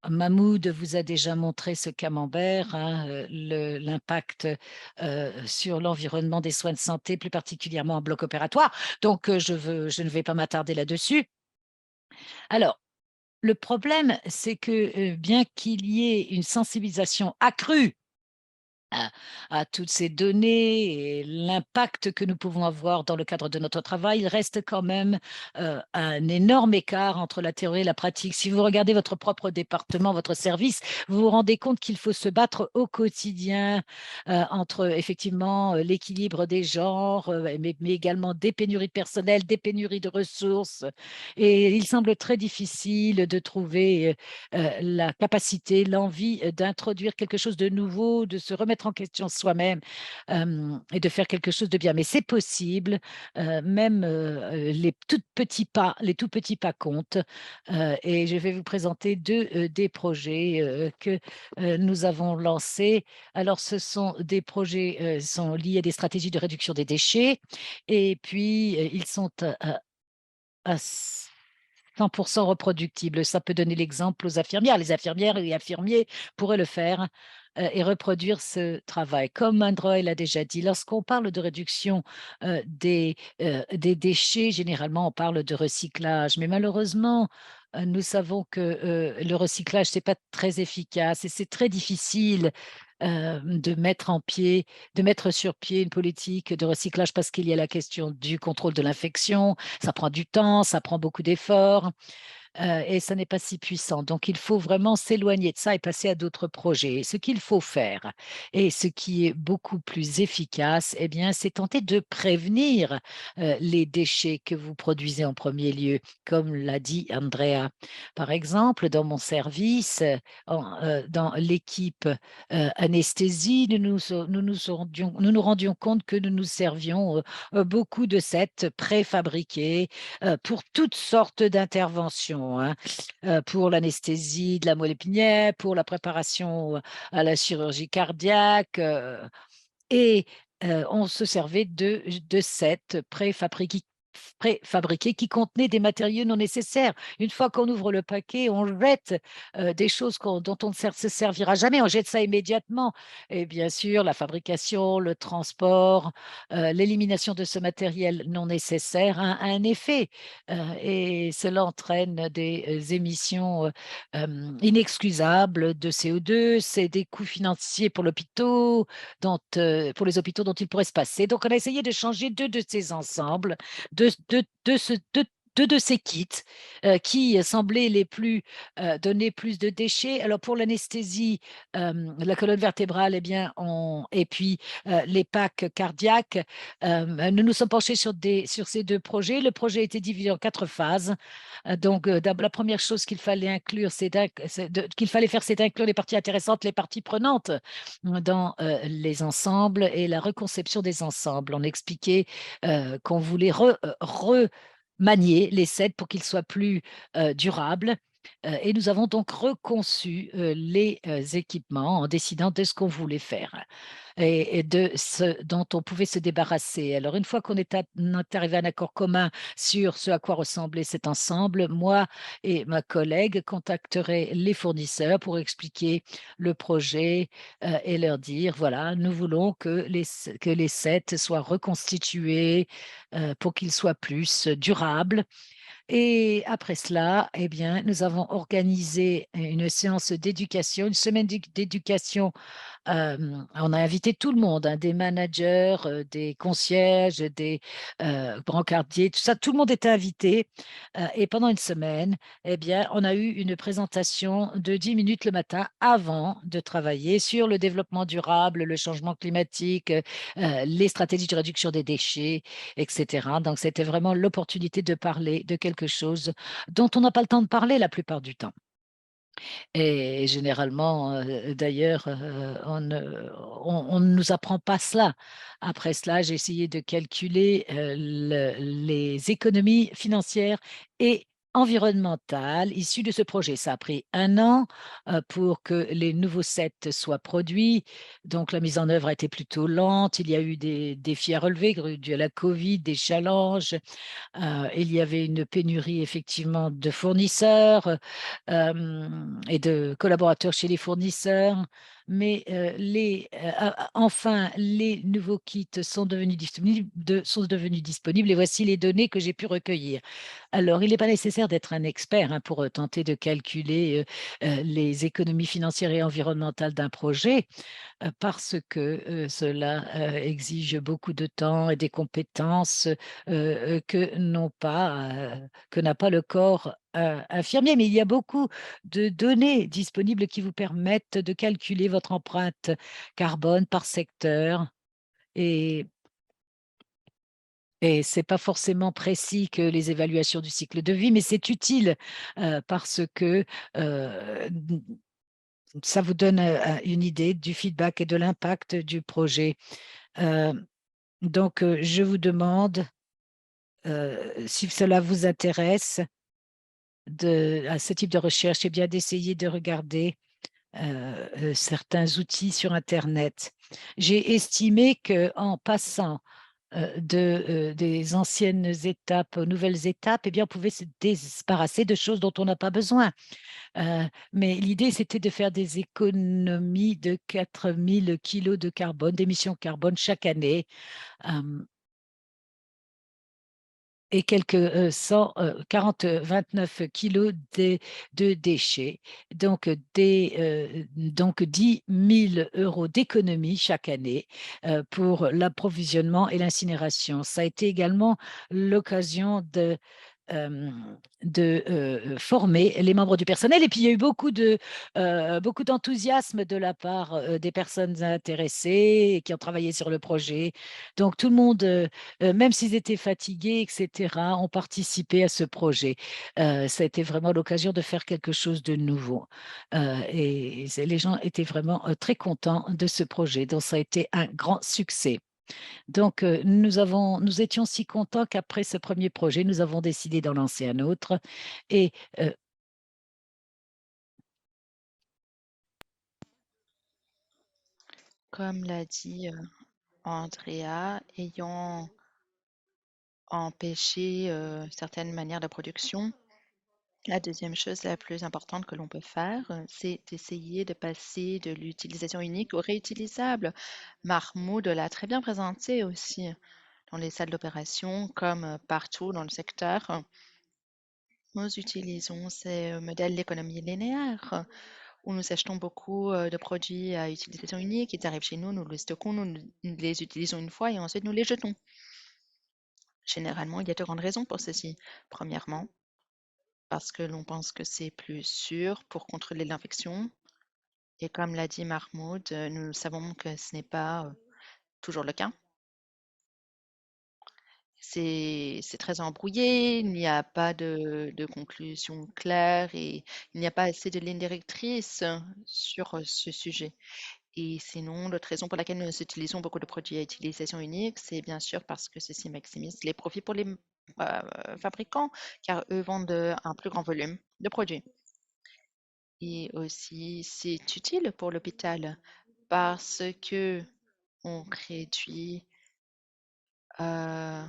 Mahmoud vous a déjà montré ce camembert, hein, l'impact sur l'environnement des soins de santé, plus particulièrement en bloc opératoire. Donc, je ne vais pas m'attarder là-dessus. Alors, le problème, c'est que, bien qu'il y ait une sensibilisation accrue à toutes ces données et l'impact que nous pouvons avoir dans le cadre de notre travail, il reste quand même, un énorme écart entre la théorie et la pratique. Si vous regardez votre propre département, votre service, vous vous rendez compte qu'il faut se battre au quotidien, entre effectivement, l'équilibre des genres, mais également des pénuries de personnel, des pénuries de ressources, et il semble très difficile de trouver, la capacité, l'envie, d'introduire quelque chose de nouveau, de se remettre en question soi-même, et de faire quelque chose de bien. Mais c'est possible, même, les tout petits pas comptent, et je vais vous présenter 2 des projets, que, nous avons lancés. Alors ce sont des projets, sont liés à des stratégies de réduction des déchets, et puis, ils sont à 100 reproductibles. Ça peut donner l'exemple aux infirmières. Les infirmières et infirmiers pourraient le faire, et reproduire ce travail. Comme Andrea l'a déjà dit, lorsqu'on parle de réduction, des déchets, généralement, on parle de recyclage. Mais malheureusement, nous savons que, le recyclage, c'est pas très efficace et c'est très difficile, de mettre sur pied une politique de recyclage parce qu'il y a la question du contrôle de l'infection. Ça prend du temps, ça prend beaucoup d'efforts. Et ça n'est pas si puissant. Donc il faut vraiment s'éloigner de ça et passer à d'autres projets. Et ce qu'il faut faire et ce qui est beaucoup plus efficace, eh bien, c'est tenter de prévenir, les déchets que vous produisez en premier lieu, comme l'a dit Andrea. Par exemple, dans mon service, dans l'équipe, anesthésie, nous nous rendions compte que nous nous servions, beaucoup de sets préfabriqués, pour toutes sortes d'interventions, hein, pour l'anesthésie de la moelle épinière, pour la préparation, à la chirurgie cardiaque, et on se servait de sets préfabriqués qui contenaient des matériaux non nécessaires. Une fois qu'on ouvre le paquet, on jette, des choses dont on ne se servira jamais, on jette ça immédiatement, et bien sûr, la fabrication, le transport, l'élimination de ce matériel non nécessaire a un effet, et cela entraîne des, émissions, inexcusables de CO2. C'est des coûts financiers pour les hôpitaux dont il pourrait se passer. Donc, on a essayé de changer 2 de ces ensembles, de ce 2 de ces kits, qui semblaient les plus, donner plus de déchets. Alors pour l'anesthésie, la colonne vertébrale, eh bien, et puis, les packs cardiaques, nous nous sommes penchés sur ces 2 projets. Le projet a été divisé en 4 phases. Donc, la première chose qu'il fallait inclure, qu'il fallait faire, c'est d'inclure les parties intéressantes, les parties prenantes, dans, les ensembles et la reconception des ensembles. On expliquait, qu'on voulait remanier les sets pour qu'ils soient plus, durables, et nous avons donc reconçu, les, équipements en décidant de ce qu'on voulait faire et de ce dont on pouvait se débarrasser. Alors une fois on est arrivé à un accord commun sur ce à quoi ressemblait cet ensemble, moi et ma collègue contacteraient les fournisseurs pour expliquer le projet, et leur dire: «Voilà, nous voulons que les sets soient reconstitués, pour qu'ils soient plus durables». Et après cela, eh bien, nous avons organisé une séance d'éducation, une semaine d'éducation. On a invité tout le monde, hein, des managers, des concierges, des, brancardiers, tout ça, tout le monde était invité, et pendant une semaine, eh bien, on a eu une présentation de 10 minutes le matin avant de travailler sur le développement durable, le changement climatique, les stratégies de réduction des déchets, et cetera. Donc c'était vraiment l'opportunité de parler de quelque chose dont on n'a pas le temps de parler la plupart du temps. Et généralement, d'ailleurs, on ne nous apprend pas cela. Après cela, j'ai essayé de calculer, les économies financières et environnementales issues de ce projet. Ça a pris 1 an, pour que les nouveaux sets soient produits, donc la mise en œuvre a été plutôt lente. Il y a eu des défis à relever dus à la covid, des challenges. Il y avait une pénurie effectivement de fournisseurs, et de collaborateurs chez les fournisseurs, mais enfin, les nouveaux kits sont devenus disponibles et voici les données que j'ai pu recueillir. Alors, il n'est pas nécessaire nécessaire d'être un expert hein, pour tenter de calculer les économies financières et environnementales d'un projet parce que cela exige beaucoup de temps et des compétences que n'a pas le corps infirmier. Mais il y a beaucoup de données disponibles qui vous permettent de calculer votre empreinte carbone par secteur et ce n'est pas forcément précis que les évaluations du cycle de vie, mais c'est utile parce que ça vous donne une idée du feedback et de l'impact du projet. Euh, donc, je vous demande si cela vous intéresse à ce type de recherche, et bien d'essayer de regarder certains outils sur Internet. J'ai estimé qu'en passant des anciennes étapes aux nouvelles étapes, eh bien, on pouvait se débarrasser de choses dont on n'a pas besoin. Mais l'idée, c'était de faire des économies de 4000 kilos de carbone, d'émissions de carbone chaque année. Et quelques 29 kilos de déchets. Donc, donc 10 000 euros d'économie chaque année pour l'approvisionnement et l'incinération. Ça a été également l'occasion euh, de former les membres du personnel. Et puis, il y a eu beaucoup d'enthousiasme de la part des personnes intéressées et qui ont travaillé sur le projet. Donc, tout le monde même s'ils étaient fatigués, etc., ont participé à ce projet. Ça a été vraiment l'occasion de faire quelque chose de nouveau. Et les gens étaient vraiment très contents de ce projet. Donc, ça a été un grand succès. Donc, nous étions si contents qu'après ce premier projet, nous avons décidé d'en lancer un autre. Et Comme l'a dit Andrea, ayant empêché certaines manières de production, la deuxième chose la plus importante que l'on peut faire, c'est d'essayer de passer de l'utilisation unique au réutilisable. Mahmoud l'a très bien présenté aussi dans les salles d'opération, comme partout dans le secteur. Nous utilisons ces modèles d'économie linéaire où nous achetons beaucoup de produits à utilisation unique. Ils arrivent chez nous, nous les stockons, nous les utilisons une fois et ensuite nous les jetons. Généralement, il y a de grandes raisons pour ceci. Premièrement, parce que l'on pense que c'est plus sûr pour contrôler l'infection. Et comme l'a dit Mahmoud, nous savons que ce n'est pas toujours le cas. C'est très embrouillé, il n'y a pas de conclusion claire et il n'y a pas assez de lignes directrices sur ce sujet. Et sinon, l'autre raison pour laquelle nous utilisons beaucoup de produits à utilisation unique, c'est bien sûr parce que ceci maximise les profits pour les fabricants, car eux vendent un plus grand volume de produits. Et aussi, c'est utile pour l'hôpital parce que on réduit, euh,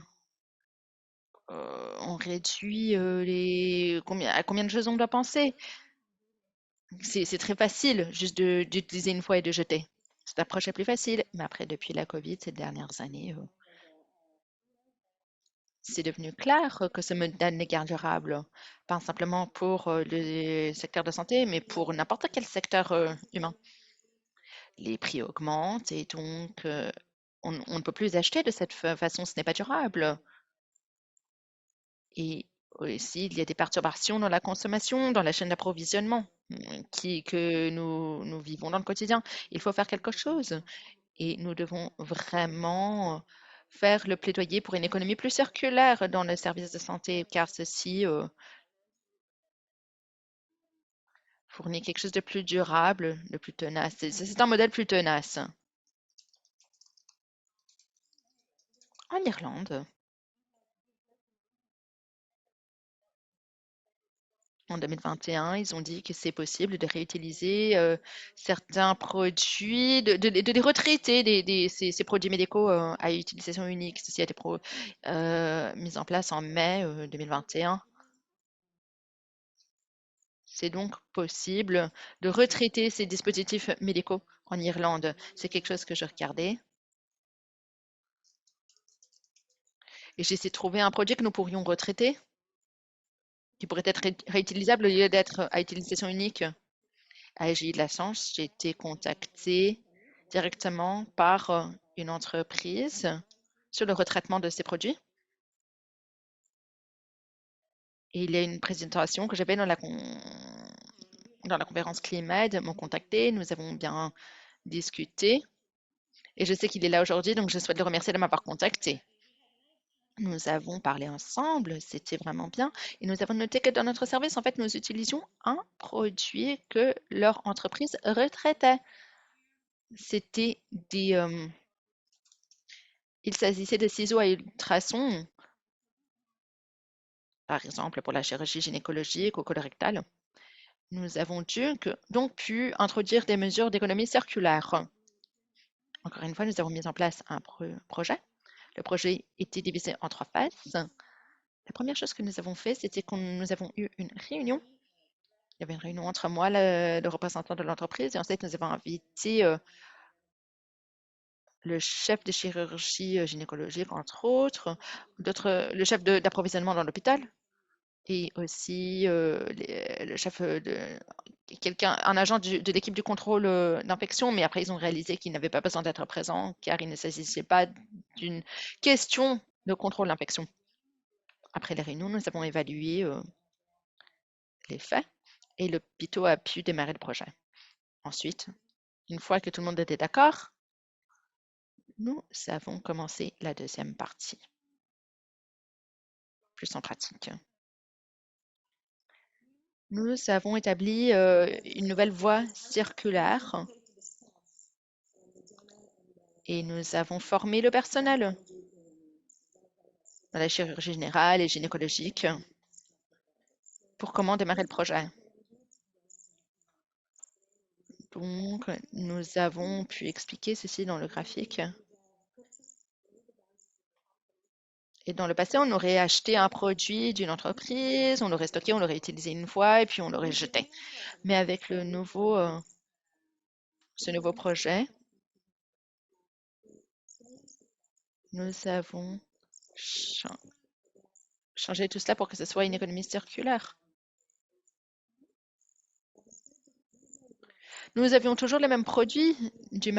à combien de choses on doit penser. C'est très facile juste d'utiliser une fois et de jeter. Cette approche est plus facile, mais après, depuis la COVID, ces dernières années, c'est devenu clair que ce modèle n'est guère durable, pas simplement pour le secteur de santé, mais pour n'importe quel secteur humain. Les prix augmentent et donc on ne peut plus acheter de cette façon, ce n'est pas durable. Et aussi, il y a des perturbations dans la consommation, dans la chaîne d'approvisionnement que nous vivons dans le quotidien. Il faut faire quelque chose et nous devons vraiment faire le plaidoyer pour une économie plus circulaire dans le service de santé, car ceci fournit quelque chose de plus durable, de plus tenace. C'est un modèle plus tenace. En Irlande, en 2021, ils ont dit que c'est possible de réutiliser certains produits, de les retraiter, ces produits médicaux à utilisation unique. Ceci a été mis en place en mai 2021. C'est donc possible de retraiter ces dispositifs médicaux en Irlande. C'est quelque chose que je regardais et j'essaie de trouver un produit que nous pourrions retraiter. qui pourraient être réutilisables au lieu d'être à utilisation unique. J'ai eu de la chance, j'ai été contactée directement par une entreprise sur le retraitement de ces produits. Et il y a une présentation que j'avais dans la conférence CliMed, m'ont contacté, nous avons bien discuté. Et je sais qu'il est là aujourd'hui, donc je souhaite le remercier de m'avoir contacté. Nous avons parlé ensemble, c'était vraiment bien. Et nous avons noté que dans notre service, en fait, nous utilisions un produit que leur entreprise retraitait. C'était il s'agissait de ciseaux à ultrasons, par exemple pour la chirurgie gynécologique ou colorectale. Nous avons donc pu introduire des mesures d'économie circulaire. Encore une fois, nous avons mis en place un projet. Le projet était divisé en 3 phases. La première chose que nous avons fait, c'était que nous avons eu une réunion. Il y avait une réunion entre moi, le représentant de l'entreprise, et ensuite nous avons invité le chef de chirurgie gynécologique, entre autres, le chef d'approvisionnement dans l'hôpital, et aussi le chef un agent de l'équipe du contrôle d'infection, mais après ils ont réalisé qu'ils n'avaient pas besoin d'être présents car il ne s'agissait pas d'une question de contrôle d'infection. Après les réunions, nous avons évalué les faits et l'hôpital a pu démarrer le projet. Ensuite, une fois que tout le monde était d'accord, nous avons commencé la deuxième partie, plus en pratique. Nous avons établi une nouvelle voie circulaire et nous avons formé le personnel dans la chirurgie générale et gynécologique pour comment démarrer le projet. Donc, nous avons pu expliquer ceci dans le graphique. Et dans le passé, on aurait acheté un produit d'une entreprise, on l'aurait stocké, on l'aurait utilisé une fois et puis on l'aurait jeté. Mais avec ce nouveau projet, nous avons changé tout cela pour que ce soit une économie circulaire. Nous avions toujours les mêmes produits de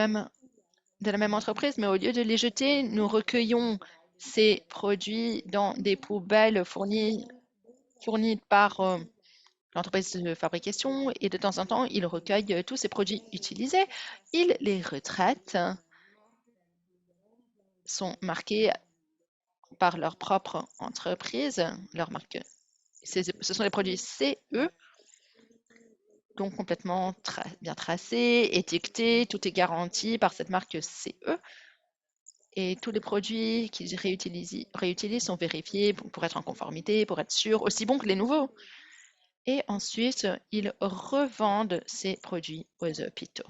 la même entreprise, mais au lieu de les jeter, nous recueillons ces produits dans des poubelles fournies par l'entreprise de fabrication et de temps en temps, ils recueillent tous ces produits utilisés, ils les retraitent, sont marqués par leur propre entreprise, leur marque. Ce sont les produits CE, donc complètement bien tracés, étiquetés, tout est garanti par cette marque CE. Et tous les produits qu'ils réutilisent sont vérifiés pour être en conformité, pour être sûrs, aussi bons que les nouveaux. Et ensuite, ils revendent ces produits aux hôpitaux.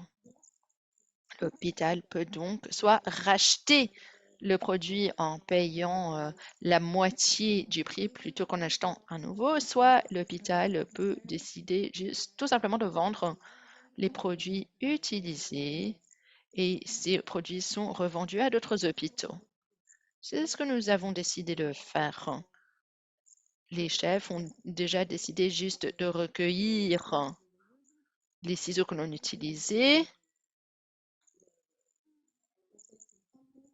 L'hôpital peut donc soit racheter le produit en payant la moitié du prix plutôt qu'en achetant un nouveau, soit l'hôpital peut décider juste tout simplement de vendre les produits utilisés et ces produits sont revendus à d'autres hôpitaux. C'est ce que nous avons décidé de faire. Les chefs ont déjà décidé juste de recueillir les ciseaux que l'on utilisait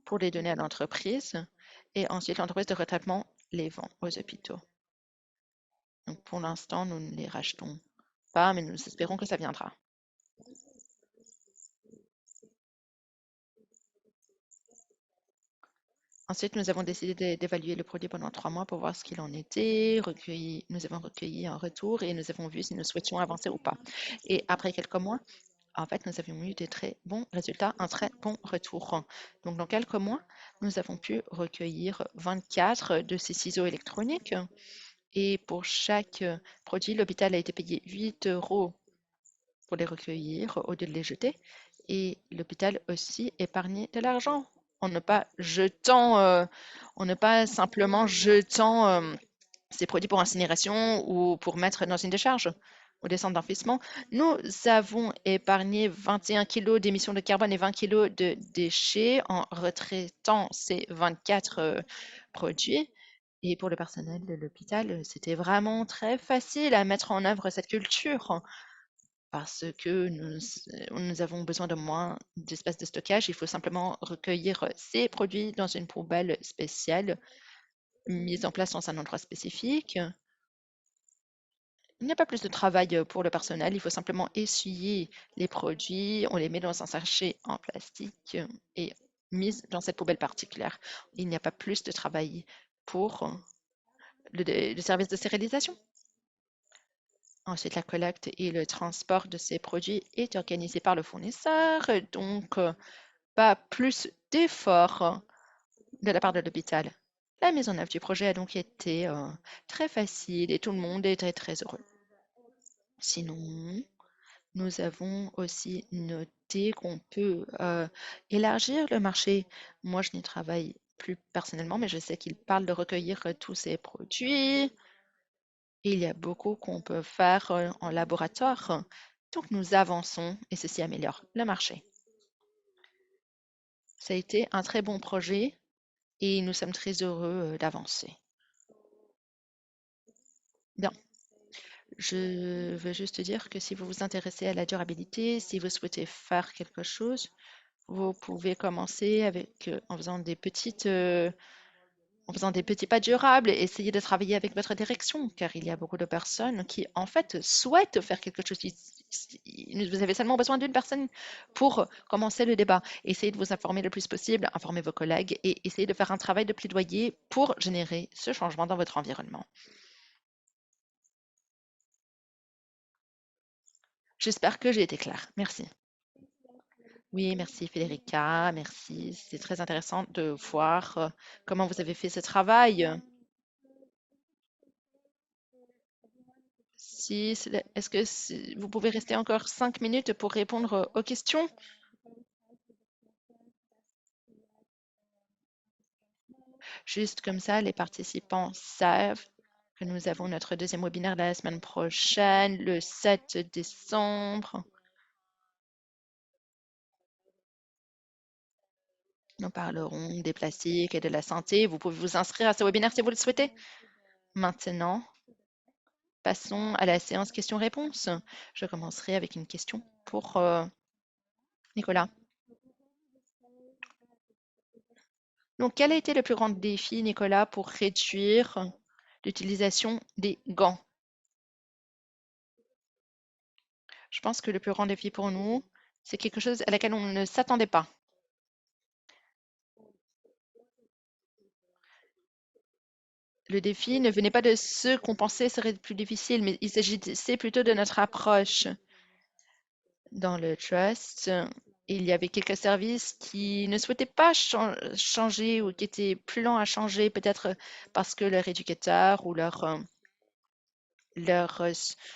pour les donner à l'entreprise et ensuite l'entreprise de retraitement les vend aux hôpitaux. Donc pour l'instant, nous ne les rachetons pas, mais nous espérons que ça viendra. Ensuite, nous avons décidé d'évaluer le produit pendant 3 mois pour voir ce qu'il en était. Nous avons recueilli un retour et nous avons vu si nous souhaitions avancer ou pas. Et après quelques mois, en fait, nous avions eu des très bons résultats, un très bon retour. Donc, dans quelques mois, nous avons pu recueillir 24 de ces ciseaux électroniques. Et pour chaque produit, l'hôpital a été payé 8 € pour les recueillir au lieu de les jeter. Et l'hôpital aussi épargnait de l'argent en ne pas simplement jetant ces produits pour incinération ou pour mettre dans une décharge ou des centres d'enfouissement. Nous avons épargné 21 kg d'émissions de carbone et 20 kg de déchets en retraitant ces 24 produits. Et pour le personnel de l'hôpital, c'était vraiment très facile à mettre en œuvre cette culture parce que nous avons besoin de moins d'espace de stockage. Il faut simplement recueillir ces produits dans une poubelle spéciale mise en place dans un endroit spécifique. Il n'y a pas plus de travail pour le personnel, il faut simplement essuyer les produits, on les met dans un sachet en plastique et mise dans cette poubelle particulière. Il n'y a pas plus de travail pour le service de stérilisation. Ensuite, la collecte et le transport de ces produits est organisé par le fournisseur, donc pas plus d'efforts de la part de l'hôpital. La mise en œuvre du projet a donc été très facile et tout le monde était très heureux. Sinon, nous avons aussi noté qu'on peut élargir le marché. Moi, je n'y travaille plus personnellement, mais je sais qu'il parle de recueillir tous ces produits. Il y a beaucoup qu'on peut faire en laboratoire. Donc, nous avançons et ceci améliore le marché. Ça a été un très bon projet et nous sommes très heureux d'avancer. Bien. Je veux juste dire que si vous vous intéressez à la durabilité, si vous souhaitez faire quelque chose, vous pouvez commencer avec, en faisant des petits pas durables et essayer de travailler avec votre direction, car il y a beaucoup de personnes qui, en fait, souhaitent faire quelque chose. Vous avez seulement besoin d'une personne pour commencer le débat. Essayez de vous informer le plus possible, informer vos collègues et essayez de faire un travail de plaidoyer pour générer ce changement dans votre environnement. J'espère que j'ai été claire. Merci. Oui, merci Federica, merci. C'est très intéressant de voir comment vous avez fait ce travail. Est-ce que vous pouvez rester encore 5 minutes pour répondre aux questions? Juste comme ça, les participants savent que nous avons notre deuxième webinaire la semaine prochaine, le 7 décembre. Nous parlerons des plastiques et de la santé. Vous pouvez vous inscrire à ce webinaire si vous le souhaitez. Maintenant, passons à la séance questions-réponses. Je commencerai avec une question pour Nicolas. Donc, quel a été le plus grand défi, Nicolas, pour réduire l'utilisation des gants? Je pense que le plus grand défi pour nous, c'est quelque chose à laquelle on ne s'attendait pas. Le défi ne venait pas de ce qu'on pensait serait plus difficile, mais il s'agissait plutôt de notre approche. Dans le trust, il y avait quelques services qui ne souhaitaient pas changer ou qui étaient plus lents à changer, peut-être parce que leur éducateur ou leur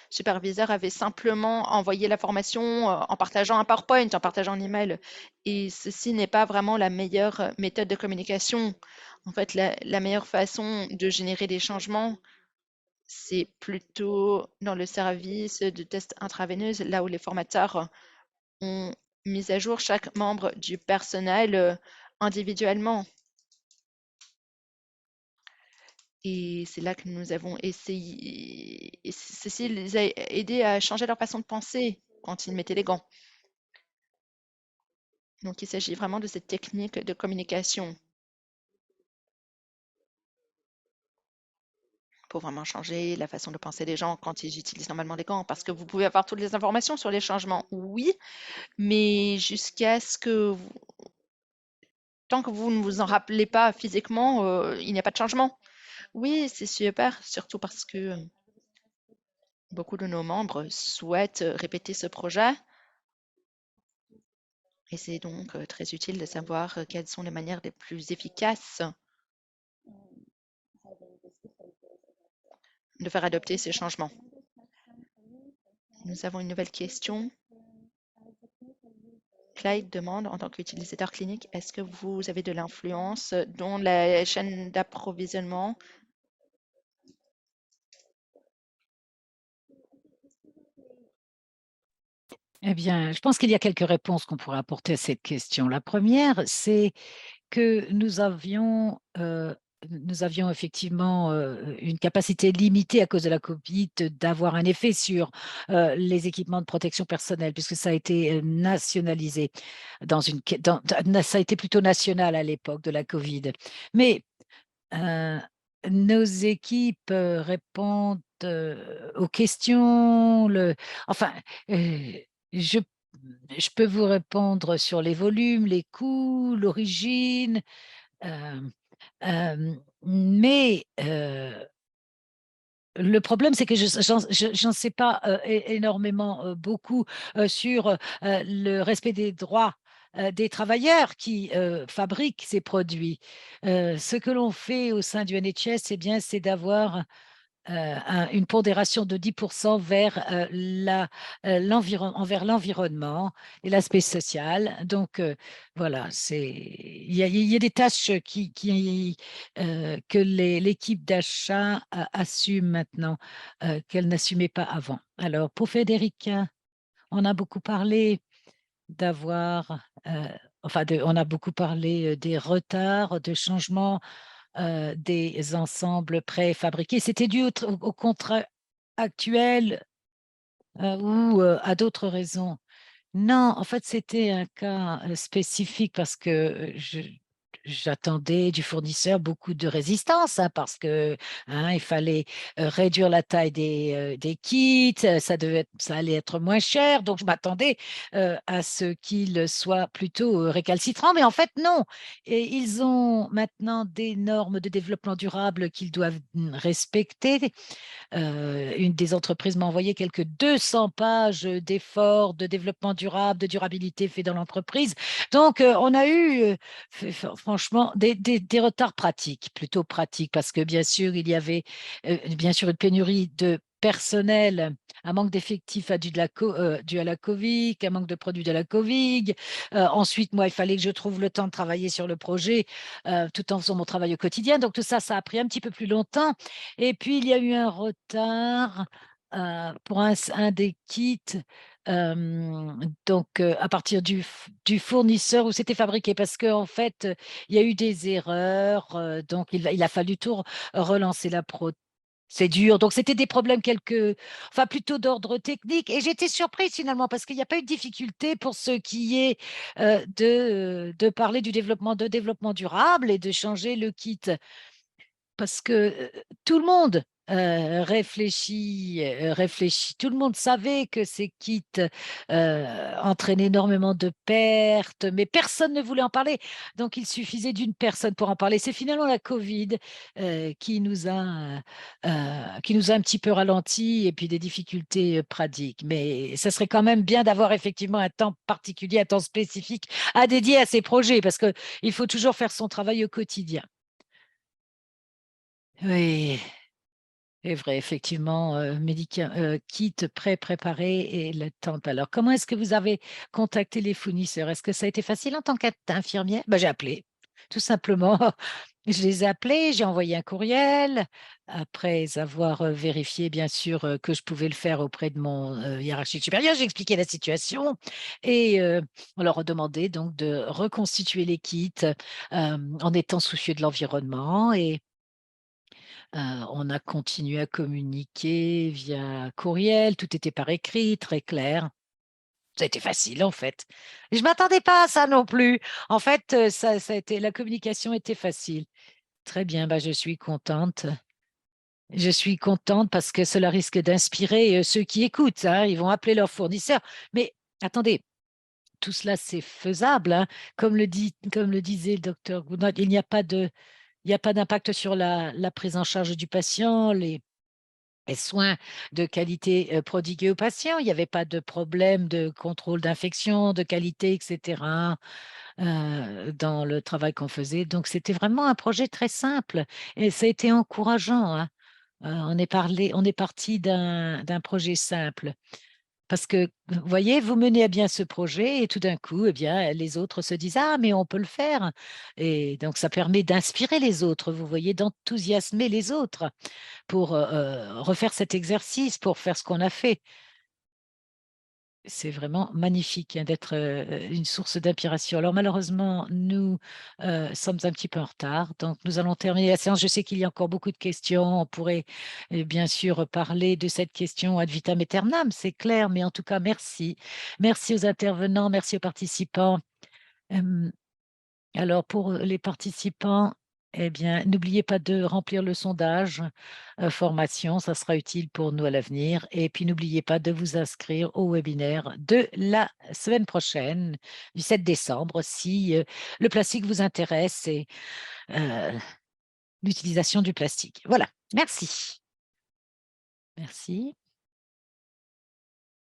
superviseur avait simplement envoyé la formation en partageant un PowerPoint, en partageant un email. Et ceci n'est pas vraiment la meilleure méthode de communication. En fait, la meilleure façon de générer des changements, c'est plutôt dans le service de test intraveineuse, là où les formateurs ont mis à jour chaque membre du personnel individuellement. Et c'est là que nous avons essayé, et ceci les a aidés à changer leur façon de penser quand ils mettaient les gants. Donc, il s'agit vraiment de cette technique de communication pour vraiment changer la façon de penser des gens quand ils utilisent normalement les gants. Parce que vous pouvez avoir toutes les informations sur les changements, oui, mais jusqu'à ce que tant que vous ne vous en rappelez pas physiquement, il n'y a pas de changement. Oui, c'est super, surtout parce que beaucoup de nos membres souhaitent répéter ce projet. Et c'est donc très utile de savoir quelles sont les manières les plus efficaces de faire adopter ces changements. Nous avons une nouvelle question. Clyde demande, en tant qu'utilisateur clinique, est-ce que vous avez de l'influence dans la chaîne d'approvisionnement? Eh bien, je pense qu'il y a quelques réponses qu'on pourrait apporter à cette question. La première, c'est que nous avions nous avions effectivement une capacité limitée à cause de la Covid d'avoir un effet sur les équipements de protection personnelle, puisque ça a été nationalisé ça a été plutôt national à l'époque de la Covid. Mais euh, nos équipes répondent aux questions. Enfin, euh, je, je peux vous répondre sur les volumes, les coûts, l'origine, euh, mais le problème, c'est que j'en sais pas énormément, beaucoup sur le respect des droits des travailleurs qui fabriquent ces produits. Ce que l'on fait au sein du NHS, c'est d'avoir une pondération de 10% envers l'environnement et l'aspect social. Donc, voilà, il y a des tâches que l'équipe d'achat assume maintenant, qu'elle n'assumait pas avant. Alors, pour Federica, on a beaucoup parlé d'avoir, on a beaucoup parlé des retards, de changements des ensembles préfabriqués. C'était dû au contrat actuel ou à d'autres raisons? Non, en fait, c'était un cas spécifique parce que j'attendais du fournisseur beaucoup de résistance, hein, parce que il fallait réduire la taille des kits, ça allait être moins cher, donc je m'attendais à ce qu'il soit plutôt récalcitrant, mais en fait non. Et ils ont maintenant des normes de développement durable qu'ils doivent respecter. Une des entreprises m'a envoyé quelques 200 pages d'efforts de développement durable, de durabilité fait dans l'entreprise. Donc, on a eu, franchement, des retards pratiques, plutôt pratiques, parce que bien sûr, il y avait bien sûr une pénurie de personnel, un manque d'effectifs dû à la Covid, un manque de produits de la Covid. Ensuite, moi, il fallait que je trouve le temps de travailler sur le projet tout en faisant mon travail au quotidien. Donc, tout ça, ça a pris un petit peu plus longtemps. Et puis, il y a eu un retard pour un des kits, donc à partir du fournisseur où c'était fabriqué, parce qu'en fait, il y a eu des erreurs, donc il a fallu tout relancer la procédure. Donc, c'était des problèmes enfin plutôt d'ordre technique. Et j'étais surprise finalement, parce qu'il n'y a pas eu de difficulté pour ce qui est de parler de développement durable et de changer le kit. Parce que tout le monde réfléchit. Tout le monde savait que ces kits entraînaient énormément de pertes, mais personne ne voulait en parler. Donc, il suffisait d'une personne pour en parler. C'est finalement la Covid qui nous a un petit peu ralenti et puis des difficultés pratiques. Mais ça serait quand même bien d'avoir effectivement un temps particulier, un temps spécifique à dédier à ces projets, parce qu'il faut toujours faire son travail au quotidien. Oui, c'est vrai, effectivement, kit pré-préparé et l'attente. Alors, comment est-ce que vous avez contacté les fournisseurs? Est-ce que ça a été facile en tant qu'infirmière? Ben, j'ai appelé, tout simplement. Je les ai appelés, j'ai envoyé un courriel, après avoir vérifié, bien sûr, que je pouvais le faire auprès de mon hiérarchique supérieur. J'ai expliqué la situation et on leur a demandé donc de reconstituer les kits en étant soucieux de l'environnement. Et on a continué à communiquer via courriel, tout était par écrit, très clair. Ça a été facile en fait. Et je m'attendais pas à ça non plus. En fait, ça a été la communication était facile. Très bien, bah, je suis contente. Je suis contente parce que cela risque d'inspirer ceux qui écoutent, hein. Ils vont appeler leurs fournisseurs. Mais attendez, tout cela, c'est faisable, hein. Comme le disait le docteur Goodnight, il n'y a pas d'impact sur la prise en charge du patient, les soins de qualité prodigués aux patients. Il n'y avait pas de problème de contrôle d'infection, de qualité, etc., dans le travail qu'on faisait. Donc, c'était vraiment un projet très simple et ça a été encourageant, hein. On est parti d'un projet simple. Parce que, vous voyez, vous menez à bien ce projet et tout d'un coup, eh bien, les autres se disent: «Ah, mais on peut le faire» et donc ça permet d'inspirer les autres, vous voyez, d'enthousiasmer les autres pour refaire cet exercice, pour faire ce qu'on a fait. c'est vraiment magnifique, hein, d'être, une source d'inspiration. Alors malheureusement, nous, sommes un petit peu en retard, donc nous allons terminer la séance. Je sais qu'il y a encore beaucoup de questions. On pourrait, bien sûr, parler de cette question ad vitam aeternam, c'est clair, mais en tout cas, merci. Merci aux intervenants, merci aux participants. Hem Alors pour, les participants, eh bien, n'oubliez pas de remplir le sondage, formation, ça sera utile pour nous à l'avenir et puis n'oubliez pas de vous inscrire au webinaire de la semaine prochaine, du 7 décembre, si, le plastique vous intéresse et heu, l'utilisation du plastique. Voilà, merci. Merci.